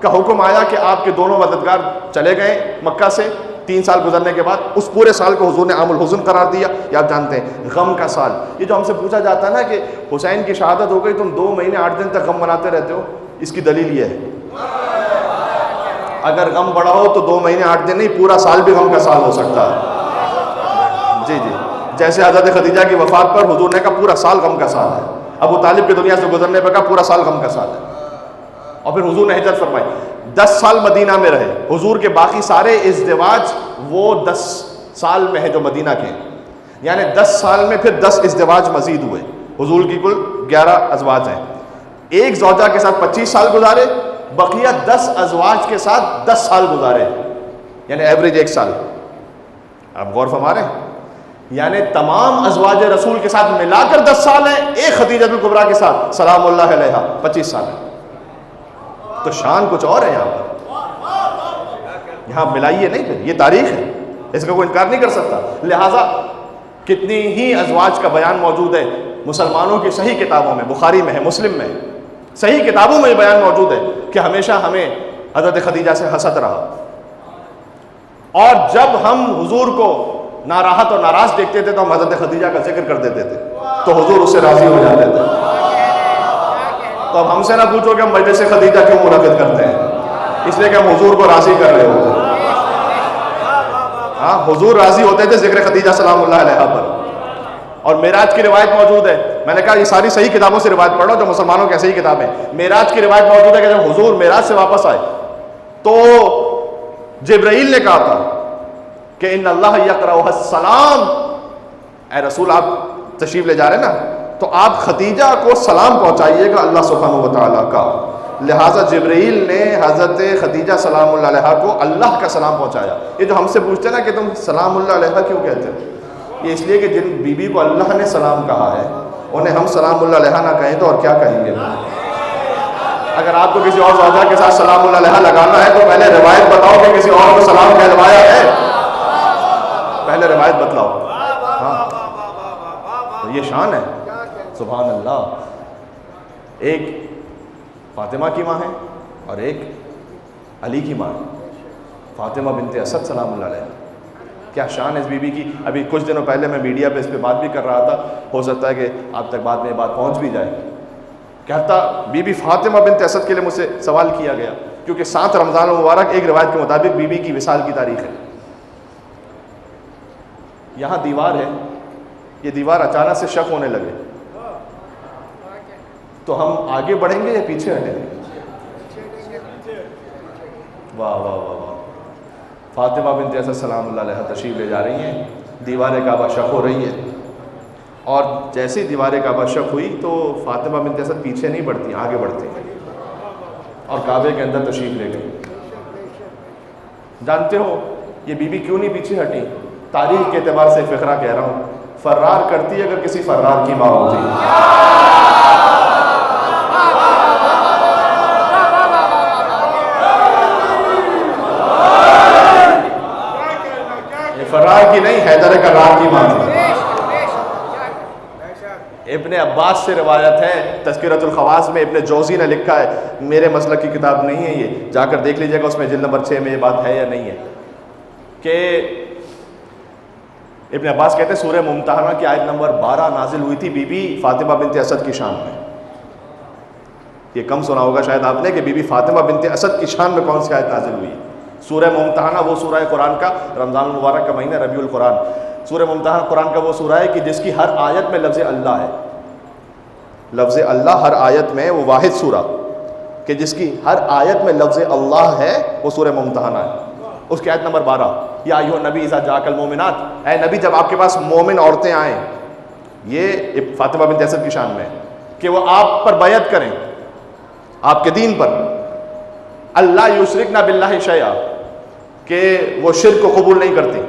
کا حکم آیا کہ آپ کے دونوں مددگار چلے گئے مکہ سے. 3 سال گزرنے کے بعد اس پورے سال کو حضور نے عام الحزن قرار دیا. یہ آپ جانتے ہیں غم کا سال. یہ جو ہم سے پوچھا جاتا ہے نا کہ حسین کی شہادت ہو گئی تم 2 مہینے 8 دن تک غم مناتے رہتے ہو، اس کی دلیل یہ ہے اگر غم بڑا ہو تو 2 مہینے 8 دن نہیں، پورا سال بھی غم کا سال ہو سکتا ہے. جی جی، جیسے حضرت خدیجہ کی وفات پر حضور نے کہا پورا سال غم کا سال ہے، ابو طالب کی دنیا سے گزرنے پر کہا پورا سال غم کا سال ہے. اور پھر حضور نے ہجرت فرمائی. 10 سال مدینہ میں رہے. حضور کے باقی سارے ازدواج وہ 10 سال میں ہے جو مدینہ کے، یعنی 10 سال میں پھر 10 ازدواج مزید ہوئے. حضور کی کل 11 ازواج ہیں. ایک زوجہ کے ساتھ 25 سال گزارے، بقیہ 10 ازواج کے ساتھ 10 سال گزارے، یعنی ایوریج 1 سال. آپ غور فرما رہے ہیں؟ یعنی تمام ازواج رسول کے ساتھ ملا کر 10 سال ہیں، ایک خدیجہ الکبریٰ کے ساتھ سلام اللہ علیہا 25 سال ہے. تو شان کچھ اور ہے یہاں پر، یہاں ملائیے نہیں. پھر یہ تاریخ ہے، اس کا کوئی انکار نہیں کر سکتا. لہٰذا کتنی ہی ازواج کا بیان موجود ہے مسلمانوں کی صحیح کتابوں میں، بخاری میں ہے، مسلم میں، صحیح کتابوں میں یہ بیان موجود ہے کہ ہمیشہ ہمیں حضرت خدیجہ سے حسد رہا. اور جب ہم حضور کو ناراحت اور ناراض دیکھتے تھے تو ہم حضرت خدیجہ کا ذکر کر دیتے تھے تو حضور اس سے راضی ہو جاتے تھے. تو اب ہم سے نہ پوچھو کہ ہم مجلس خدیجہ کیوں منعقد کرتے ہیں، اس لیے کہ ہم حضور کو راضی کر رہے ہوتے ہیں۔ ہاں، حضور راضی ہوتے تھے ذکر خدیجہ سلام اللہ علیہا پر، اور معراج کی روایت موجود ہے۔ میں نے کہا یہ ساری صحیح کتابوں سے روایت پڑھ رہا ہوں جو مسلمانوں کی صحیح کتابیں۔ معراج کی روایت موجود ہے کہ جب حضور معراج سے واپس آئے تو جبرائیل نے کہا تھا کہ ان اللہ یقرأ السلام، اے رسول آپ تشریف لے جا رہے ہیں نا، تو آپ خدیجہ کو سلام پہنچائیے گا اللہ سبحانہ و تعالیٰ کا۔ لہٰذا جبرائیل نے حضرت خدیجہ سلام اللہ علیہا کو اللہ کا سلام پہنچایا۔ یہ جو ہم سے پوچھتے ہیں نا کہ تم سلام اللہ علیہا کیوں کہتے ہیں، یہ اس لیے کہ جن بی بی کو اللہ نے سلام کہا ہے انہیں ہم سلام اللہ علیہا نہ کہیں تو اور کیا کہیں گے؟ اگر آپ کو کسی اور زوجہ کے ساتھ سلام اللہ علیہا لگانا ہے تو پہلے روایت بتاؤ کہ کسی اور کو سلام کہلوایا ہے، پہلے روایت بتلاؤ۔ ہاں، تو یہ شان ہے، سبحان اللہ۔ ایک فاطمہ کی ماں ہے اور ایک علی کی ماں ہے، فاطمہ بنت اسد سلام اللہ علیہ۔ کیا شان ہے اس بی بی کی۔ ابھی کچھ دنوں پہلے میں میڈیا پہ اس پہ بات بھی کر رہا تھا، ہو سکتا ہے کہ آپ تک بعد میں یہ بات پہنچ بھی جائے۔ کہتا بی بی فاطمہ بنت اسد کے لیے مجھ سے سوال کیا گیا، کیونکہ 7 رمضان المبارک ایک روایت کے مطابق بی بی کی وصال کی تاریخ ہے۔ یہاں دیوار ہے، یہ دیوار اچانک سے شک ہونے لگے تو ہم آگے بڑھیں گے یا پیچھے ہٹیں گے؟ واہ واہ واہ واہ۔ فاطمہ بنت اسد سلام اللہ علیہ تشریف لے جا رہی ہیں، دیوار کعبہ شق ہو رہی ہے، اور جیسے دیوار کعبہ شق ہوئی تو فاطمہ بنت اسد پیچھے نہیں بڑھتی، آگے بڑھتی اور کعبے کے اندر تشریف لے گئی۔ جانتے ہو یہ بی بی کیوں نہیں پیچھے ہٹی؟ تاریخ کے اعتبار سے فقرہ کہہ رہا ہوں، فرار کرتی اگر کسی فرار کی ماں ہوتی۔ فرار کی نہیں، حیدر کرار کی ماں تھی۔ ابن عباس سے روایت ہے، تذکرۃ الخواص میں ابن جوزی نے لکھا ہے، میرے مسلک کی کتاب نہیں ہے یہ، جا کر دیکھ لیجئے گا، اس میں جلد نمبر 6 میں یہ بات ہے یا نہیں ہے، کہ ابن عباس کہتے ہیں سورہ ممتحنہ کی آیت نمبر 12 نازل ہوئی تھی بی بی فاطمہ بنت اسد کی شان میں۔ یہ کم سنا ہوگا شاید آپ نے کہ بی بی فاطمہ بنت اسد کی شان میں کون سی آیت نازل ہوئی۔ سورہ ممتحنہ وہ سورہ قرآن کا، رمضان المبارک کا مہینہ ربیع القرآن، سورہ ممتحنہ قرآن کا وہ سورہ ہے کہ جس کی ہر آیت میں لفظ اللہ ہے، لفظ اللہ ہر آیت میں، وہ واحد سورہ کہ جس کی ہر آیت میں لفظ اللہ ہے، وہ سورہ ممتحنہ ہے۔ اس کی آیت نمبر 12، یا ایھا النبی اذا جاءک المؤمنات، اے نبی جب آپ کے پاس مومن عورتیں آئیں، یہ فاطمہ بنت اسد کی شان میں ہے کہ وہ آپ پر بیعت کریں، آپ کے دین پر، اللہ یشرکن باللہ شیئا، کہ وہ شرک کو قبول نہیں کرتی،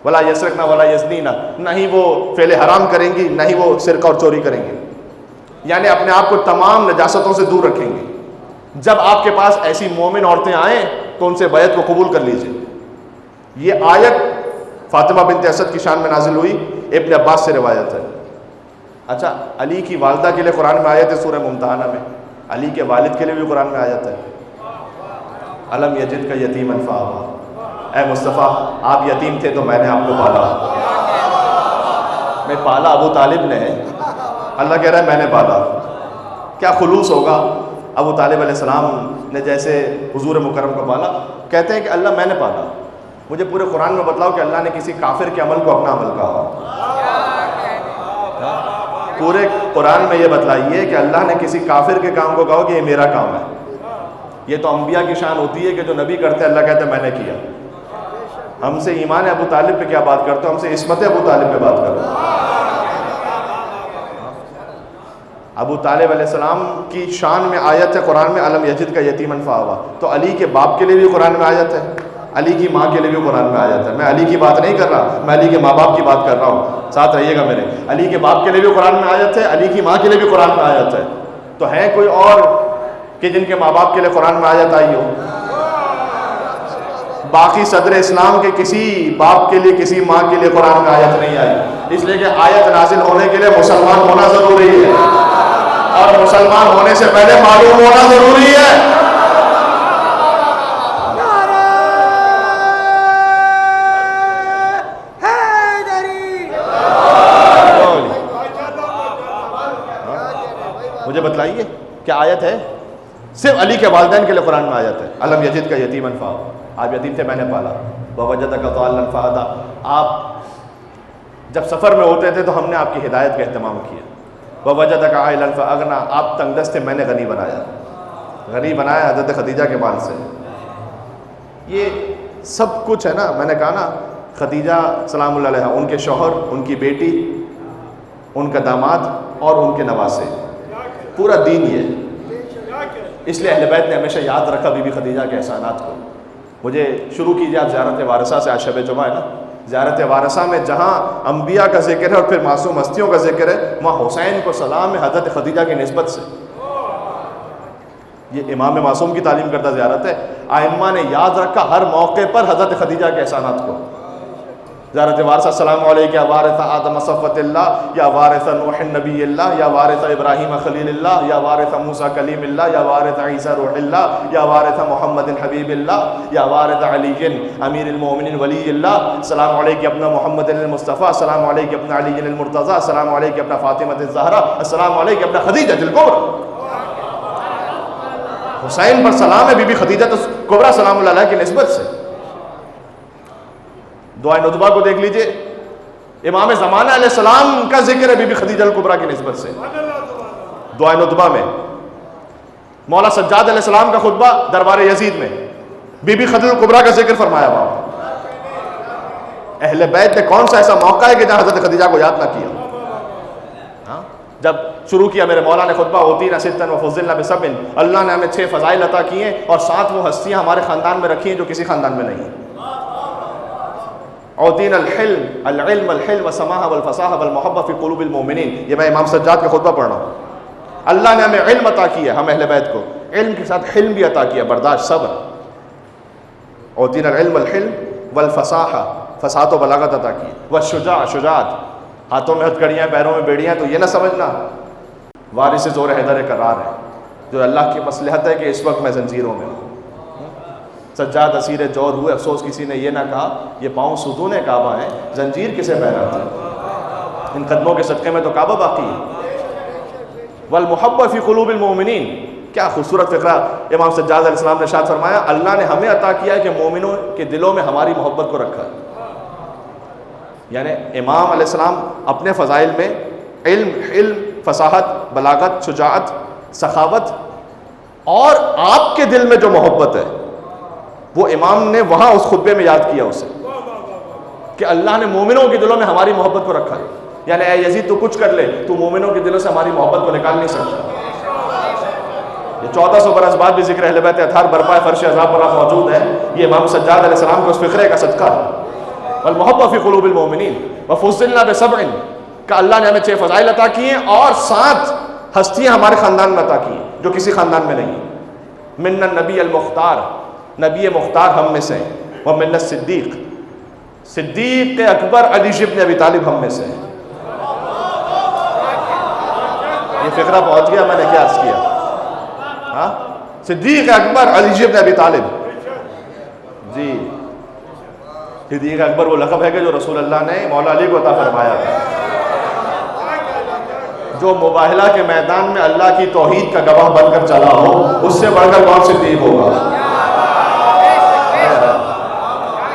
ولا یسرقن ولا یزنین، نہ ہی وہ فعل حرام کریں گی، نہ ہی وہ سرقہ اور چوری کریں گی، یعنی اپنے آپ کو تمام نجاستوں سے دور رکھیں گی۔ جب آپ کے پاس ایسی مومن عورتیں آئیں تو ان سے بیعت کو قبول کر لیجئے۔ یہ آیت فاطمہ بنت اسد کی شان میں نازل ہوئی، ابن عباس سے روایت ہے۔ اچھا، علی کی والدہ کے لیے قرآن میں آیت ہے سورہ ممتحنہ میں، علی کے والد کے لیے بھی قرآن میں آیت ہے، الم یجد کا یتیما فآویٰ، اے مصطفیٰ آپ یتیم تھے تو میں نے آپ کو پالا، میں پالا ابو طالب نے ہے، اللہ کہہ رہا ہے میں نے پالا۔ کیا خلوص ہوگا ابو طالب علیہ السلام نے جیسے حضور مکرم کو پالا۔ کہتے ہیں کہ اللہ میں نے پالا، مجھے پورے قرآن میں بتلاؤ کہ اللہ نے کسی کافر کے عمل کو اپنا عمل کہا، پورے قرآن میں یہ بتلائیے کہ اللہ نے کسی کافر کے کام کو کہا کہ یہ میرا کام ہے۔ یہ تو انبیاء کی شان ہوتی ہے کہ جو نبی کرتے اللہ کہتے ہیں میں نے کیا۔ ہم سے ایمان ابو طالب پہ کیا بات کرتے ہو، ہم سے عصمت ابو طالب پہ بات کرو۔ ابو طالب علیہ السلام کی شان میں آیت ہے قرآن میں، الم یجد کا یتیما فآویٰ، تو علی کے باپ کے لیے بھی قرآن میں آیت ہے، علی کی ماں کے لیے بھی قرآن میں آیت ہے۔ میں علی کی بات نہیں کر رہا، میں علی کے ماں باپ کی بات کر رہا ہوں، ساتھ رہیے گا میرے۔ علی کے باپ کے لیے بھی قرآن میں آیت ہے، علی کی ماں کے لیے بھی قرآن میں آیت ہے۔ تو ہے کوئی اور کہ جن کے ماں باپ کے لیے قرآن میں آیت آئی ہو؟ باقی صدر اسلام کے کسی باپ کے لیے، کسی ماں کے لیے قرآن میں آیت نہیں آئی، اس لیے کہ آیت نازل ہونے کے لیے مسلمان ہونا ضروری ہے، اور مسلمان ہونے سے پہلے معلوم ہونا ضروری ہے۔ مجھے بتلائیے کیا آیت ہے؟ صرف علی کے والدین کے لیے قرآن میں آیت ہے، الم یجد کا یتیمن فآویٰ، آپ یتیم تھے میں نے پالا، ووجدک ضالا فہدیٰ، آپ جب سفر میں ہوتے تھے تو ہم نے آپ کی ہدایت کا اہتمام کیا، ووجدک عائلا فاغنیٰ، آپ تنگ دست تھے میں نے غنی بنایا، غنی بنایا حضرت خدیجہ کے مال سے۔ یہ سب کچھ ہے نا، میں نے کہا نا خدیجہ سلام اللہ علیہا، ان کے شوہر، ان کی بیٹی، ان کا داماد اور ان کے نواسے، پورا دین یہ ہے۔ اس لیے اہل بیت نے ہمیشہ یاد رکھا بی بی خدیجہ کے احسانات کو۔ مجھے شروع کیجیے آپ زیارت وارثہ سے، آج شب جمعہ ہے نا، زیارت وارثہ میں جہاں انبیاء کا ذکر ہے اور پھر معصوم ہستیوں کا ذکر ہے، وہاں حسین کو سلام ہے حضرت خدیجہ کی نسبت سے۔ یہ امام معصوم کی تعلیم کردہ زیارت ہے۔ ائمہ نے یاد رکھا ہر موقع پر حضرت خدیجہ کے احسانات کو۔ زیارت وارثہ السلام علیک یا وارث آدم صفوت اللہ، یا وارث نوح نبی اللہ، یا وارث ابراہیم خلیل اللہ، یا وارث موسیٰ کلیم اللہ، یا وارث عیسیٰ روح اللہ، یا وارث محمد حبیب اللہ، یا وارث علی امیر المومنین ولی اللہ۔ السلام علیک ابن محمد المصطفیٰ، السلام علیک ابن علی المرتضیٰ، السلام علیک ابن فاطمہ الزہرا، السلام علیک ابن خدیجہ الکبریٰ۔ حسین پر سلام ہے بی بی خدیجہ کبریٰ سلام اللہ علیہ کی نسبت سے۔ دعائے ندبہ کو دیکھ لیجئے، امام زمانہ علیہ السلام کا ذکر ہے بی بی خدیجہ الکبریٰ کی نسبت سے۔ دعائے ندبہ میں مولا سجاد علیہ السلام کا خطبہ دربار یزید میں بی بی خدیجہ الکبریٰ کا ذکر فرمایا وہاں۔ اہل بیت میں کون سا ایسا موقع ہے کہ جہاں حضرت خدیجہ کو یاد نہ کیا؟ جب شروع کیا میرے مولا نے خطبہ، اوتینا ستا وفضلنا بسبع، اللہ نے ہمیں 6 فضائل عطا کیے ہیں اور 7 وہ ہستیاں ہمارے خاندان میں رکھی ہیں جو کسی خاندان میں نہیں ہیں۔ اوتینا الحلم، العلم، الحلم والسماحہ والفصاحہ والمحبہ فی قلوب المؤمنین۔ یہ میں امام سجاد کا خطبہ پڑھ رہا ہوں۔ اللہ نے ہمیں علم عطا کیا، ہم اہل بیت کو علم کے ساتھ حلم بھی عطا کیا، برداشت، صبر۔ اوتینا العلم والحلم والفصاحہ، فصاحت و بلاغت عطا کی، والشجاع، شجاعت، ہاتھوں میں ہتھکڑیاں پیروں میں بیڑیاں، تو یہ نہ سمجھنا وارث زور حیدر کرار ہے، جو اللہ کی مصلحت ہے کہ اس وقت میں زنجیروں میں ہوں۔ سجاد اسیر جور ہوئے، افسوس کسی نے یہ نہ کہا یہ پاؤں ستون کعبہ ہیں، زنجیر کسے پہنا تھا؟ ان قدموں کے صدقے میں تو کعبہ باقی ہے۔ والمحبہ فی قلوب المؤمنین، کیا خوبصورت فقرہ امام سجاد علیہ السلام نے ارشاد فرمایا، اللہ نے ہمیں عطا کیا ہے کہ مومنوں کے دلوں میں ہماری محبت کو رکھا ہے۔ یعنی امام علیہ السلام اپنے فضائل میں علم، فصاحت، بلاغت، شجاعت، سخاوت، اور آپ کے دل میں جو محبت ہے وہ امام نے وہاں اس خطبے میں یاد کیا اسے، کہ اللہ نے مومنوں کے دلوں میں ہماری محبت کو رکھا ہے۔ یعنی اے یزید تو کچھ کر لے، تو مومنوں کے دلوں سے ہماری محبت کو نکال نہیں سکتا۔ یہ 1400 برس بعد بھی ذکر اہل بیت اطہار برپا فرش عذاب پر موجود ہے۔ یہ امام سجاد علیہ السلام کے اس فقرے کا صدقہ ہے۔ والمحبہ فی قلوب المؤمنین وفضلنا بسبع، کہ اللہ نے ہمیں 6 فضائل عطا کیے ہیں اور 7 ہستیاں ہمارے خاندان میں عطا کی ہیں جو کسی خاندان میں نہیں ہیں۔ من النبی المختار، نبی مختار ہم میں سے، ومن الصدیق، صدیق اکبر علی بن ابی طالب ہم میں سے۔ یہ فقرہ پہنچ گیا، میں نے کیا عرض کیا؟ صدیق اکبر علی بن ابی طالب، جی صدیق اکبر وہ لقب ہے کہ جو رسول اللہ نے مولا علی کو عطا فرمایا تھا، جو مباہلہ کے میدان میں اللہ کی توحید کا گواہ بن کر چلا ہو، اس سے بڑھ کر کون صدیق ہوگا؟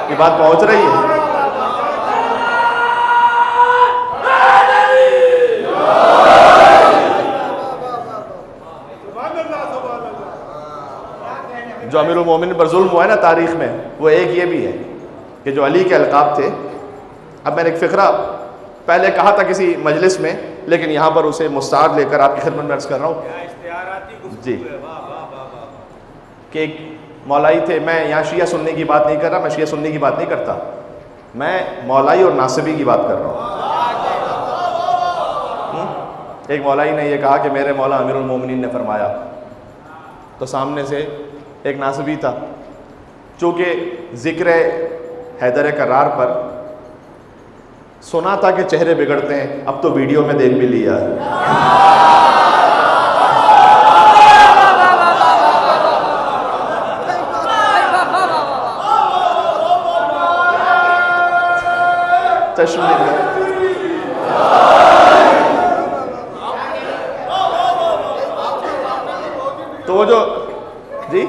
یہ بات پہنچ رہی ہے؟ جو امیر المومنین پر ظلم ہوا ہے نا تاریخ میں، وہ ایک یہ بھی ہے کہ جو علی کے القاب تھے۔ اب میں نے ایک فقرہ پہلے کہا تھا کسی مجلس میں، لیکن یہاں پر اسے مستعار لے کر آپ کی خدمت میں عرض کر رہا ہوں۔ جی، کہ ایک مولائی تھے، میں یہاں شیعہ سنی کی بات نہیں کر رہا، میں شیعہ سنی کی بات نہیں کرتا، میں مولائی اور ناصبی کی بات کر رہا ہوں۔ ایک مولائی نے یہ کہا کہ میرے مولا امیر المومنین نے فرمایا، تو سامنے سے ایک ناصبی تھا، چونکہ ذکر حیدر کرار پر سنا تھا کہ چہرے بگڑتے ہیں، اب تو ویڈیو میں دیکھ بھی لیا ہے۔ تو وہ جو جی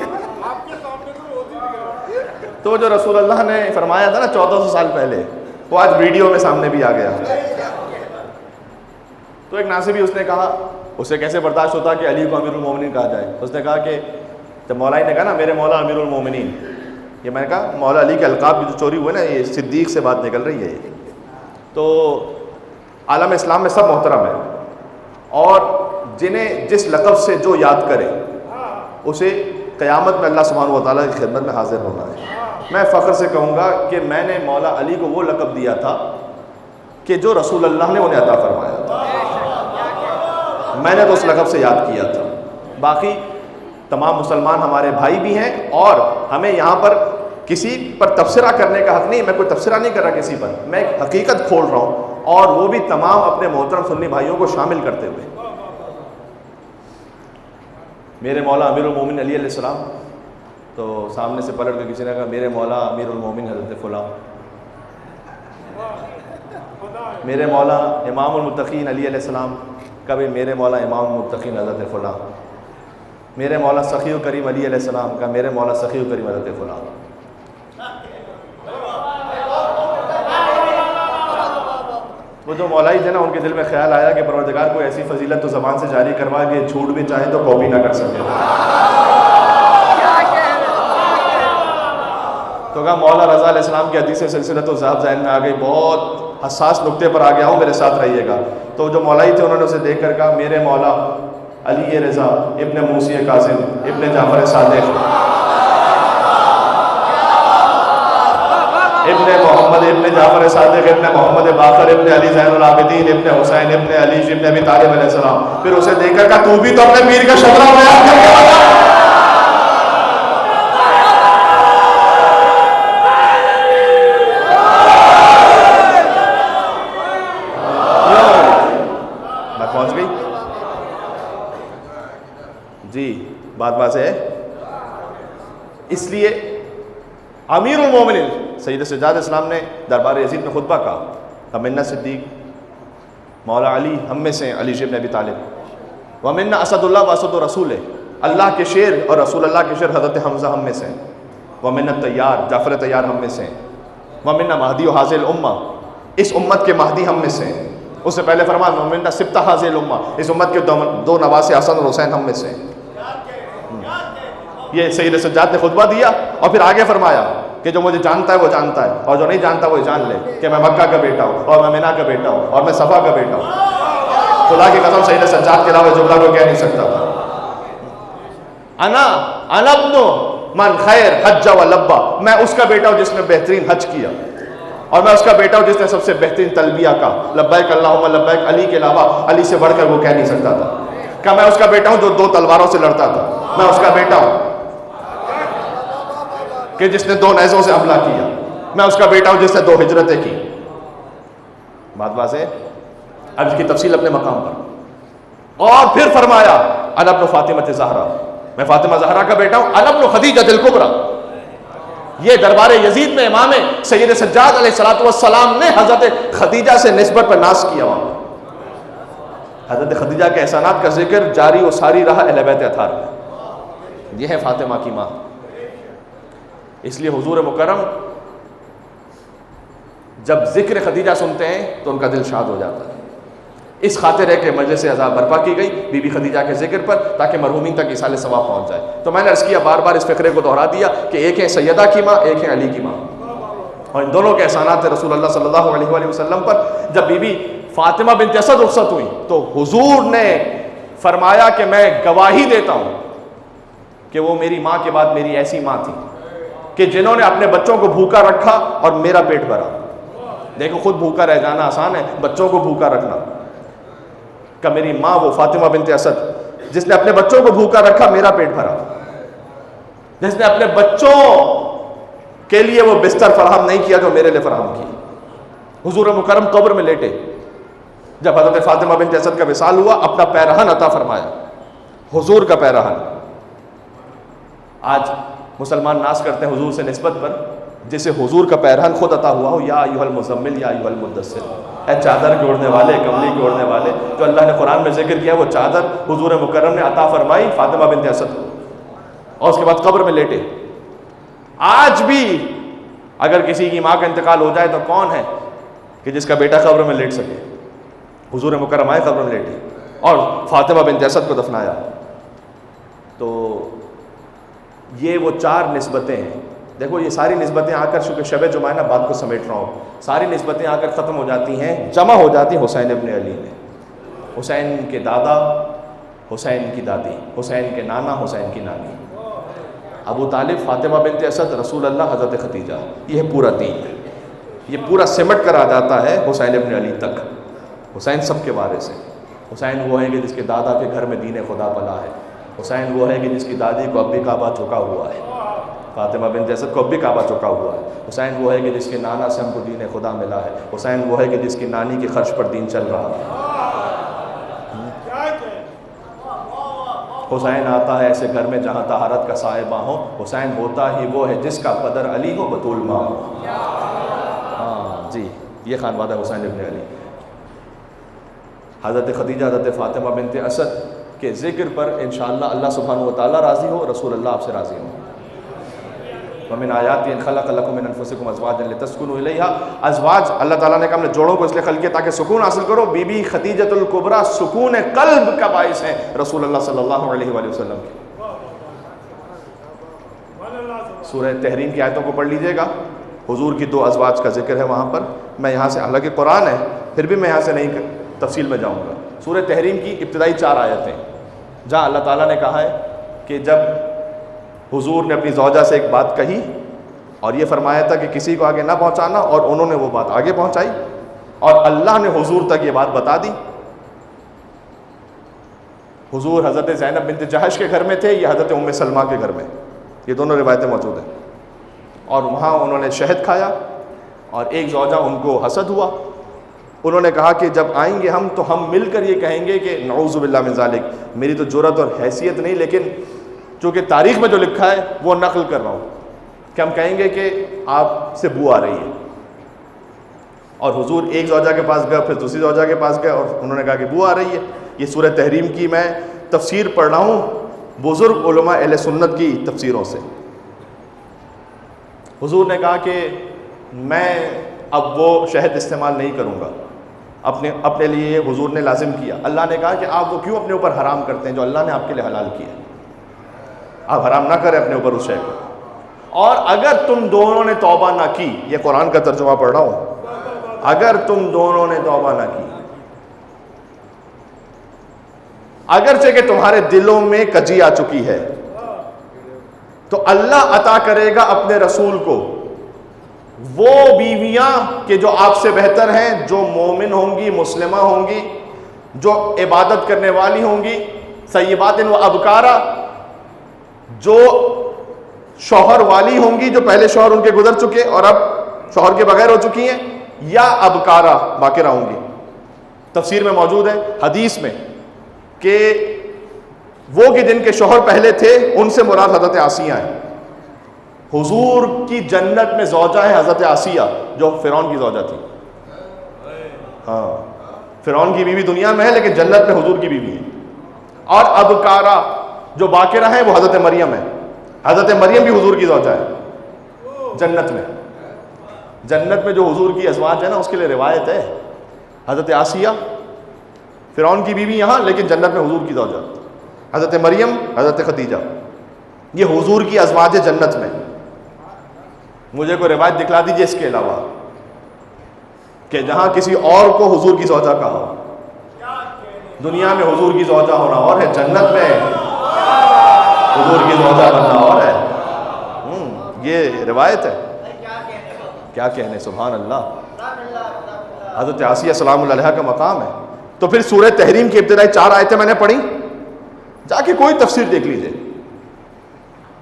تو وہ جو رسول اللہ نے فرمایا تھا نا 1400 سال پہلے، وہ آج ویڈیو میں سامنے بھی آ گیا. تو ایک ناصبی اس نے کہا، اسے کیسے برداشت ہوتا کہ علی کو امیر المومنین کہا جائے. اس نے کہا کہ جب مولا نے کہا نا میرے مولا امیر المومنین، یہ میں نے کہا مولا علی کے القاب کی جو چوری ہوئے نا، یہ صدیق سے بات نکل رہی ہے. تو عالم اسلام میں سب محترم ہے، اور جنہیں جس لقب سے جو یاد کرے اسے قیامت میں اللہ سبحانہ و تعالیٰ کی خدمت میں حاضر ہونا ہے. میں فخر سے کہوں گا کہ میں نے مولا علی کو وہ لقب دیا تھا کہ جو رسول اللہ نے انہیں عطا فرمایا تھا. میں نے تو اس لقب سے یاد کیا تھا. باقی تمام مسلمان ہمارے بھائی بھی ہیں، اور ہمیں یہاں پر کسی پر تبصرہ کرنے کا حق نہیں. میں کوئی تبصرہ نہیں کر رہا کسی پر، میں ایک حقیقت کھول رہا ہوں، اور وہ بھی تمام اپنے محترم سنی بھائیوں کو شامل کرتے ہوئے. میرے مولا امیر المومن علی علیہ السلام، تو سامنے سے پلٹ کے کسی نے کہا میرے مولا امیر المومن حضرت فلاں، میرے مولا امام المتقین علی علیہ السلام، کبھی میرے مولا امام المتقین حضرت فلاں، میرے مولا سخی و کریم علی علیہ السلام کا میرے مولا سخی و کریم حضرت فلاں. وہ جو مولائی تھے نا، ان کے دل میں خیال آیا کہ پروردگار کو ایسی فضیلت تو زبان سے جاری کروا کہ جھوٹ بھی چاہے تو کاپی نہ کر سکے. تو کہا مولا رضا علیہ السلام کی حدیث سلسلہ تو ذہب ذہن میں آ گئی، بہت حساس نقطے پر آ گیا ہوں، میرے ساتھ رہیے گا. تو جو مولائی تھے انہوں نے اسے دیکھ کر کہا میرے مولا علی رضا ابن موسی کاظم ابن جعفر صادق ابن محمد ابن جعفر صادق ابن محمد باقر ابن علی زین العابدین ابن حسین ابن علی ابن ابی طالب علیہ السلام. پھر اسے دیکھ کر کہا تو بھی تو اپنے پیر کا شبرہ بیان کر کے بات پہنچ گئی. جی بات ہے. اس لیے امیر المومنین سید سجاد اسلام نے دربار یزید میں خطبہ کہا منا صدیق مولا علی ہم میں سے علی ابن ابی طالب، ومنا اسد اللہ و اسد رسول، اللہ کے شیر اور رسول اللہ کے شیر حضرت حمزہ ہم میں سے، ومنا طیار جعفر طیار ہم میں سے، ومنا مہدی و حاضر الامہ اس امت کے مہدی ہم میں سے. اس سے پہلے فرمایا ومنا سبطہ حاضر الامہ اس امت کے دو نواسے حسن اور حسین ہم میں سے. یہ سید سجاد نے خطبہ دیا، اور پھر آگے فرمایا کہ جو مجھے جانتا ہے وہ جانتا ہے، اور جو نہیں جانتا وہ جان لے کہ میں مکہ کا بیٹا ہوں، اور میں مینا کا بیٹا ہوں، اور میں صفا کا بیٹا ہوں. خدا کی قسم سید سجاد کے علاوہ جملہ کو کہہ نہیں سکتا تھا. انا ابن من خیر حج و لبا، میں اس کا بیٹا ہوں جس نے بہترین حج کیا، اور میں اس کا بیٹا ہوں جس نے سب سے بہترین تلبیہ کا لبیک اللہم لبیک. علی کے علاوہ علی سے بڑھ کر وہ کہہ نہیں سکتا تھا. کہ میں اس کا بیٹا ہوں جو 2 تلواروں سے لڑتا تھا، میں اس کا بیٹا ہوں کہ جس نے 2 نیزوں سے حملہ کیا، میں اس کا بیٹا ہوں جس نے 2 ہجرتیں کی. بات واضح ہے. اب اس کی تفصیل اپنے مقام پر. اور پھر فرمایا انا ابن فاطمہ زہرا، میں فاطمہ زہرا کا بیٹا ہوں. انا ابن خدیجہ الکبریٰ، یہ دربار یزید میں امام سید سجاد علیہ السلام نے حضرت خدیجہ سے نسبت پر ناز کیا. وہاں حضرت خدیجہ کے احسانات کا ذکر جاری و ساری رہا اہل بیت اطہار میں. یہ ہے فاطمہ کی ماں. اس لیے حضور مکرم جب ذکر خدیجہ سنتے ہیں تو ان کا دل شاد ہو جاتا ہے. اس خاطر ہے کہ مجلس عزا برپا کی گئی بی بی خدیجہ کے ذکر پر، تاکہ مرحومین تک ایصال ثواب پہنچ جائے. تو میں نے عرض کیا، بار بار اس فقرے کو دہرا دیا کہ ایک ہے سیدہ کی ماں، ایک ہے علی کی ماں، اور ان دونوں کے احسانات رسول اللہ صلی اللہ علیہ وآلہ وسلم پر. جب بی بی فاطمہ بنت اسد رخصت ہوئی تو حضور نے فرمایا کہ میں گواہی دیتا ہوں کہ وہ میری ماں کے بعد میری ایسی ماں تھی کہ جنہوں نے اپنے بچوں کو بھوکا رکھا اور میرا پیٹ بھرا. دیکھو خود بھوکا رہ جانا آسان ہے، بچوں کو بھوکا رکھنا. کہ میری ماں وہ فاطمہ بنت اسد جس نے اپنے بچوں کو بھوکا رکھا، میرا پیٹ بھرا، جس نے اپنے بچوں کے لیے وہ بستر فراہم نہیں کیا جو میرے لیے فراہم کی. حضور مکرم قبر میں لیٹے، جب حضرت فاطمہ بنت اسد کا وصال ہوا اپنا پیرہن عطا فرمایا، حضور کا پیرہن. آج مسلمان ناز کرتے ہیں حضور سے نسبت پر، جسے حضور کا پیرہن خود عطا ہوا ہو. یا ایھا المزمل یا ایھا المدثر، اے چادر کے اوڑھنے والے، کملی کے اوڑھنے والے. جو اللہ نے قرآن میں ذکر کیا وہ چادر حضور مکرم نے عطا فرمائی فاطمہ بنت اسد کو. اور اس کے بعد قبر میں لیٹے. آج بھی اگر کسی کی ماں کا انتقال ہو جائے تو کون ہے کہ جس کا بیٹا قبر میں لیٹ سکے؟ حضور مکرم آئے قبر میں لیٹے اور فاطمہ بنت اسد کو دفنایا. تو یہ وہ 4 نسبتیں ہیں. دیکھو یہ ساری نسبتیں آ کر، چونکہ شب جمعہ نا بات کو سمیٹ رہا ہوں، ساری نسبتیں آ کر ختم ہو جاتی ہیں، جمع ہو جاتی ہیں حسین ابن علی میں. حسین کے دادا، حسین کی دادی، حسین کے نانا، حسین کی نانی، ابو طالب، فاطمہ بنت اسد، رسول اللہ، حضرت خدیجہ. یہ پورا دین ہے، یہ پورا سمٹ کر آ جاتا ہے حسین ابن علی تک. حسین سب کے وارث ہیں. حسین وہ ہے کہ جس کے دادا کے گھر میں دین خدا پلا ہے. حسین وہ ہے کہ جس کی دادی کو اب بھی کعبہ جھکا ہوا ہے. فاطمہ بنت اسد کو اب بھی کعبہ جھکا ہوا ہے. حسین وہ ہے کہ جس کے نانا سے ہم کو دین خدا ملا ہے. حسین وہ ہے کہ جس کی نانی کی خرچ پر دین چل رہا ہے. حسین آتا ہے ایسے گھر میں جہاں طہارت کا صاحبہ ہو. حسین ہوتا ہی وہ ہے جس کا قدر علی ہو، بطول ماں ہو. ہاں جی، یہ خانوادہ حسین ابن علی. حضرت خدیجہ، حضرت فاطمہ بنت اسد کے ذکر پر انشاءاللہ اللہ سبحانہ و تعالیٰ راضی ہو، رسول اللہ آپ سے راضی ہوں. وَمِنْ آیَاتِهِ أَنْ خَلَقَ لَكُم مِّنْ أَنفُسِكُمْ أَزْوَاجًا لِتَسْكُنُوا إِلَيْهَا. ازواج اللہ تعالیٰ نے کہا ہم نے جوڑوں کو اس لیے خلق کیا تاکہ سکون حاصل کرو. بی بی خدیجۃ الکبریٰ سکون قلب کا باعث ہیں رسول اللہ صلی اللہ علیہ وآلہ وسلم کے. سورہ تحریم کی آیتوں کو پڑھ لیجئے گا، حضور کی 2 ازواج کا ذکر ہے وہاں پر. میں یہاں سے، حالانکہ قرآن ہے پھر بھی میں یہاں سے نہیں تفصیل میں جاؤں گا. سورہ تحریم کی ابتدائی 4 آیتیں جہاں اللہ تعالیٰ نے کہا ہے کہ جب حضور نے اپنی زوجہ سے ایک بات کہی اور یہ فرمایا تھا کہ کسی کو آگے نہ پہنچانا، اور انہوں نے وہ بات آگے پہنچائی اور اللہ نے حضور تک یہ بات بتا دی. حضور حضرت زینب بنت جہش کے گھر میں تھے یا حضرت ام سلمہ کے گھر میں، یہ دونوں روایتیں موجود ہیں. اور وہاں انہوں نے شہد کھایا اور ایک زوجہ ان کو حسد ہوا. انہوں نے کہا کہ جب آئیں گے ہم تو ہم مل کر یہ کہیں گے کہ نعوذ باللہ من ذالک، میری تو جرأت اور حیثیت نہیں، لیکن چونکہ تاریخ میں جو لکھا ہے وہ نقل کر رہا ہوں کہ ہم کہیں گے کہ آپ سے بو آ رہی ہے. اور حضور ایک زوجہ کے پاس گئے، پھر دوسری زوجہ کے پاس گئے اور انہوں نے کہا کہ بو آ رہی ہے. یہ سورہ تحریم کی میں تفسیر پڑھ رہا ہوں بزرگ علماء اہل سنت کی تفسیروں سے. حضور نے کہا کہ میں اب وہ شہد استعمال نہیں کروں گا اپنے لیے. حضور نے لازم کیا. اللہ نے کہا کہ آپ وہ کیوں اپنے اوپر حرام کرتے ہیں جو اللہ نے آپ کے لیے حلال کیا؟ آپ حرام نہ کریں اپنے اوپر اس شے کو. اور اگر تم دونوں نے توبہ نہ کی، یہ قرآن کا ترجمہ پڑھ رہا ہوں، اگر تم دونوں نے توبہ نہ کی، اگرچہ کہ تمہارے دلوں میں کجی آ چکی ہے، تو اللہ عطا کرے گا اپنے رسول کو وہ بیویاں کہ جو آپ سے بہتر ہیں، جو مومن ہوں گی، مسلمہ ہوں گی، جو عبادت کرنے والی ہوں گی، سیبات و ابکارا، جو شوہر والی ہوں گی، جو پہلے شوہر ان کے گزر چکے اور اب شوہر کے بغیر ہو چکی ہیں، یا ابکارا باقرہ ہوں گی. تفسیر میں موجود ہے حدیث میں کہ وہ کہ جن کے شوہر پہلے تھے ان سے مراد حضرت آسیہ ہیں. حضور کی جنت میں زوجہ ہے حضرت آسیہ جو فرعون کی زوجہ تھی. ہاں، فرعون کی بیوی دنیا میں ہے لیکن جنت میں حضور کی بیوی ہے. اور ابکارا جو باقرہ ہیں وہ حضرت مریم ہے. حضرت مریم بھی حضور کی زوجہ ہے جنت میں. جنت میں جو حضور کی ازواج ہے نا اس کے لیے روایت ہے حضرت آسیہ فرعون کی بیوی یہاں، لیکن جنت میں حضور کی زوجہ حضرت مریم، حضرت خدیجہ، یہ حضور کی ازواج ہے جنت میں. مجھے کوئی روایت دکھلا دیجئے اس کے علاوہ کہ جہاں کسی اور کو حضور کی زوجہ کہا ہو. دنیا میں حضور کی زوجہ ہونا اور ہے، جنت میں حضور کی زوجہ بننا اور ہے. یہ روایت ہے. کیا کہنے، سبحان اللہ. حضرت آسیہ سلام اللہ علیہا کا مقام ہے. تو پھر سورہ تحریم کی ابتدائی 4 آیتیں میں نے پڑھی، جا کے کوئی تفسیر دیکھ لیجئے.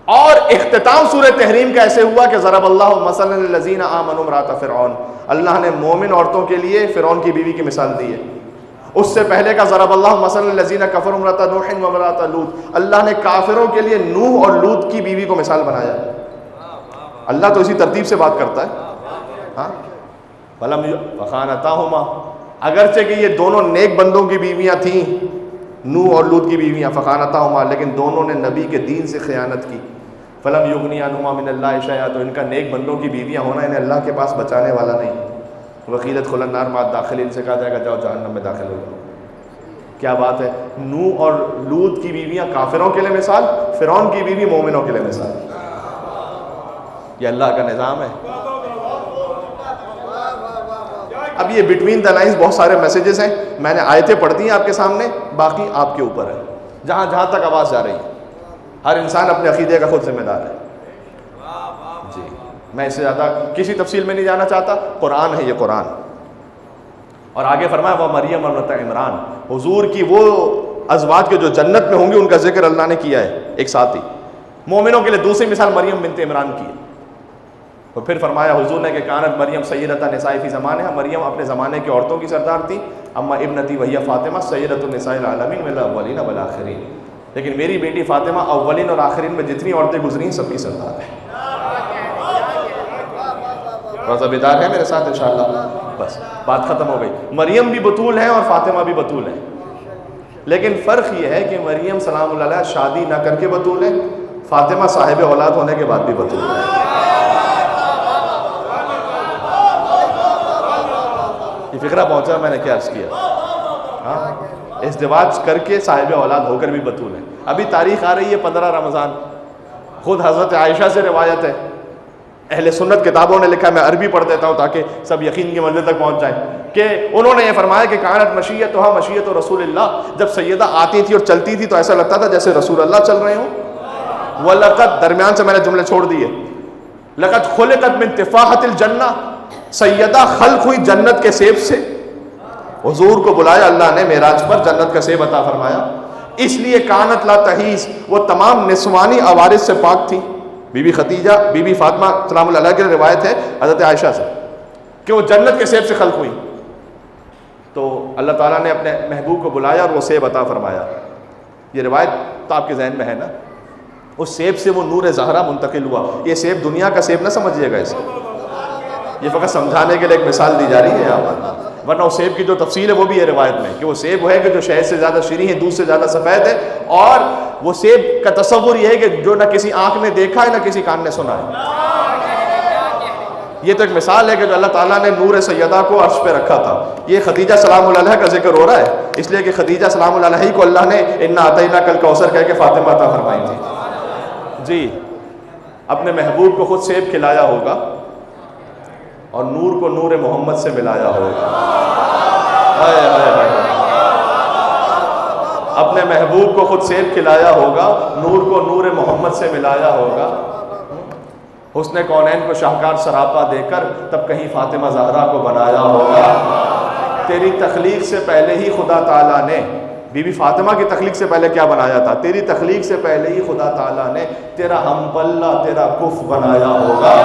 اور اختتام سورہ تحریم کا ایسے ہوا کہ ضرب اللہ مثلا للذین آمنوا امرأۃ فرعون، اللہ نے مومن عورتوں کے لیے فرعون کی بیوی کی مثال دی ہے. اس سے پہلے کا ضرب اللہ مثلا للذین کفروا امرأۃ نوح وامرأۃ لوط، اللہ نے کافروں کے لیے نوح اور لوط کی بیوی کو مثال بنایا. اللہ تو اسی ترتیب سے بات کرتا ہے. ہاں، فخانتاہما، اگرچہ کہ یہ دونوں نیک بندوں کی بیویاں تھیں نوح اور لوط کی بیویاں فخانتاہما، لیکن دونوں نے نبی کے دین سے خیانت کی. فلم یغنی عنہما من اللہ شیئا، تو ان کا نیک بندوں کی بیویاں ہونا انہیں اللہ کے پاس بچانے والا نہیں. وقیلت ادخلا النار مع الداخلین، سے کہا جائے گا جاؤ جہنم میں داخل ہو جاؤ. کیا بات ہے، نوح اور لوط کی بیویاں کافروں کے لیے مثال، فرعون کی بیوی مومنوں کے لیے مثال. یہ اللہ کا نظام ہے. اب یہ بٹوین دا لائنز بہت سارے میسیجز ہیں، میں نے آیتیں پڑھ دی ہیں آپ کے سامنے، باقی آپ کے اوپر ہے. جہاں جہاں تک آواز جا رہی ہے، ہر انسان اپنے عقیدے کا خود ذمہ دار ہے. جی میں اس سے زیادہ کسی تفصیل میں نہیں جانا چاہتا. قرآن ہے یہ قرآن. اور آگے فرمایا وہ مریم ابنت عمران، حضور کی وہ ازواج کے جو جنت میں ہوں گے ان کا ذکر اللہ نے کیا ہے ایک ساتھ ہی. مومنوں کے لیے دوسری مثال مریم بنت عمران کی ہے. اور پھر فرمایا حضور نے کہ کانت مریم سیدۃ النساء فی زمانہا، مریم اپنے زمانے کی عورتوں کی سردار تھی. اما ابنتی وہی فاطمہ سیدۃ النساء العالمین من الاولین والآخرین، لیکن میری بیٹی فاطمہ اولین اور آخرین میں جتنی عورتیں گزری سب کی سردار ہے. روزہ بیدار ہے میرے ساتھ انشاءاللہ. بس بات ختم ہو گئی. مریم بھی بطول ہیں اور فاطمہ بھی بطول ہیں، لیکن فرق یہ ہے کہ مریم سلام اللہ علیہ شادی نہ کر کے بطول ہے، فاطمہ صاحب اولاد ہونے کے بعد بھی بطول ہے. یہ فکرہ پہنچا میں نے کیا عرض کیا. ہاں ازدواج کر کے صاحب اولاد ہو کر بھی بطول ہے. ابھی تاریخ آ رہی ہے 15 رمضان. خود حضرت عائشہ سے روایت ہے، اہل سنت کتابوں نے لکھا ہے، میں عربی پڑھ دیتا ہوں تاکہ سب یقین کی منزل تک پہنچ جائیں، کہ انہوں نے یہ فرمایا کہ کانت مشیتھا مشیت رسول اللہ، جب سیدہ آتی تھی اور چلتی تھی تو ایسا لگتا تھا جیسے رسول اللہ چل رہے ہوں. وَلَقَدْ، درمیان سے میں نے جملے چھوڑ دیے. لَقَدْ خُلِقَتْ مِن تِفَاحَةِ الْجَنَّةِ، سیدہ خلق ہوئی جنت کے سیب سے. حضور کو بلایا اللہ نے معراج پر، جنت کا سیب عطا فرمایا. اس لیے کانت لا تحیز، وہ تمام نسوانی عوارض سے پاک تھی. بی بی خدیجہ، بی بی فاطمہ سلام اللہ علیہ کی روایت ہے حضرت عائشہ سے کہ وہ جنت کے سیب سے خلق ہوئی. تو اللہ تعالیٰ نے اپنے محبوب کو بلایا اور وہ سیب عطا فرمایا. یہ روایت تو آپ کے ذہن میں ہے نا. اس سیب سے وہ نور زہرا منتقل ہوا. یہ سیب دنیا کا سیب نہ سمجھیے گا اسے، یہ فقط سمجھانے کے لیے ایک مثال دی جا رہی ہے یہاں پر، ورنہ اس سیب کی جو تفصیل ہے وہ بھی ہے روایت میں کہ وہ سیب ہے کہ جو شہد سے زیادہ شیریں ہے، دودھ سے زیادہ سفید ہے. اور وہ سیب کا تصور یہ ہے کہ جو نہ کسی آنکھ نے دیکھا ہے نہ کسی کان نے سنا ہے. یہ تو ایک مثال ہے کہ جو اللہ تعالیٰ نے نور سیدہ کو عرش پہ رکھا تھا. یہ خدیجہ سلام اللہ علیہ کا ذکر ہو رہا ہے اس لیے کہ خدیجہ سلام اللہ علیہ کو اللہ نے انا اعطیناک الکوثر کہہ کے فاطمہ عطا فرمائی تھی. جی اپنے محبوب کو خود سیب کھلایا ہوگا اور نور کو نور محمد سے ملایا ہوگا. اپنے محبوب کو خود سیب کھلایا ہوگا، نور کو نور محمد سے ملایا ہوگا. حسن کونین کو شاہکار سراپا دے کر تب کہیں فاطمہ زہرا کو بنایا ہوگا. تیری تخلیق سے پہلے ہی خدا تعالیٰ نے، بی بی فاطمہ کی تخلیق سے پہلے کیا بنایا تھا؟ تیری تخلیق سے پہلے ہی خدا تعالیٰ نے تیرا ہم پلہ تیرا کف بنایا ہوگا.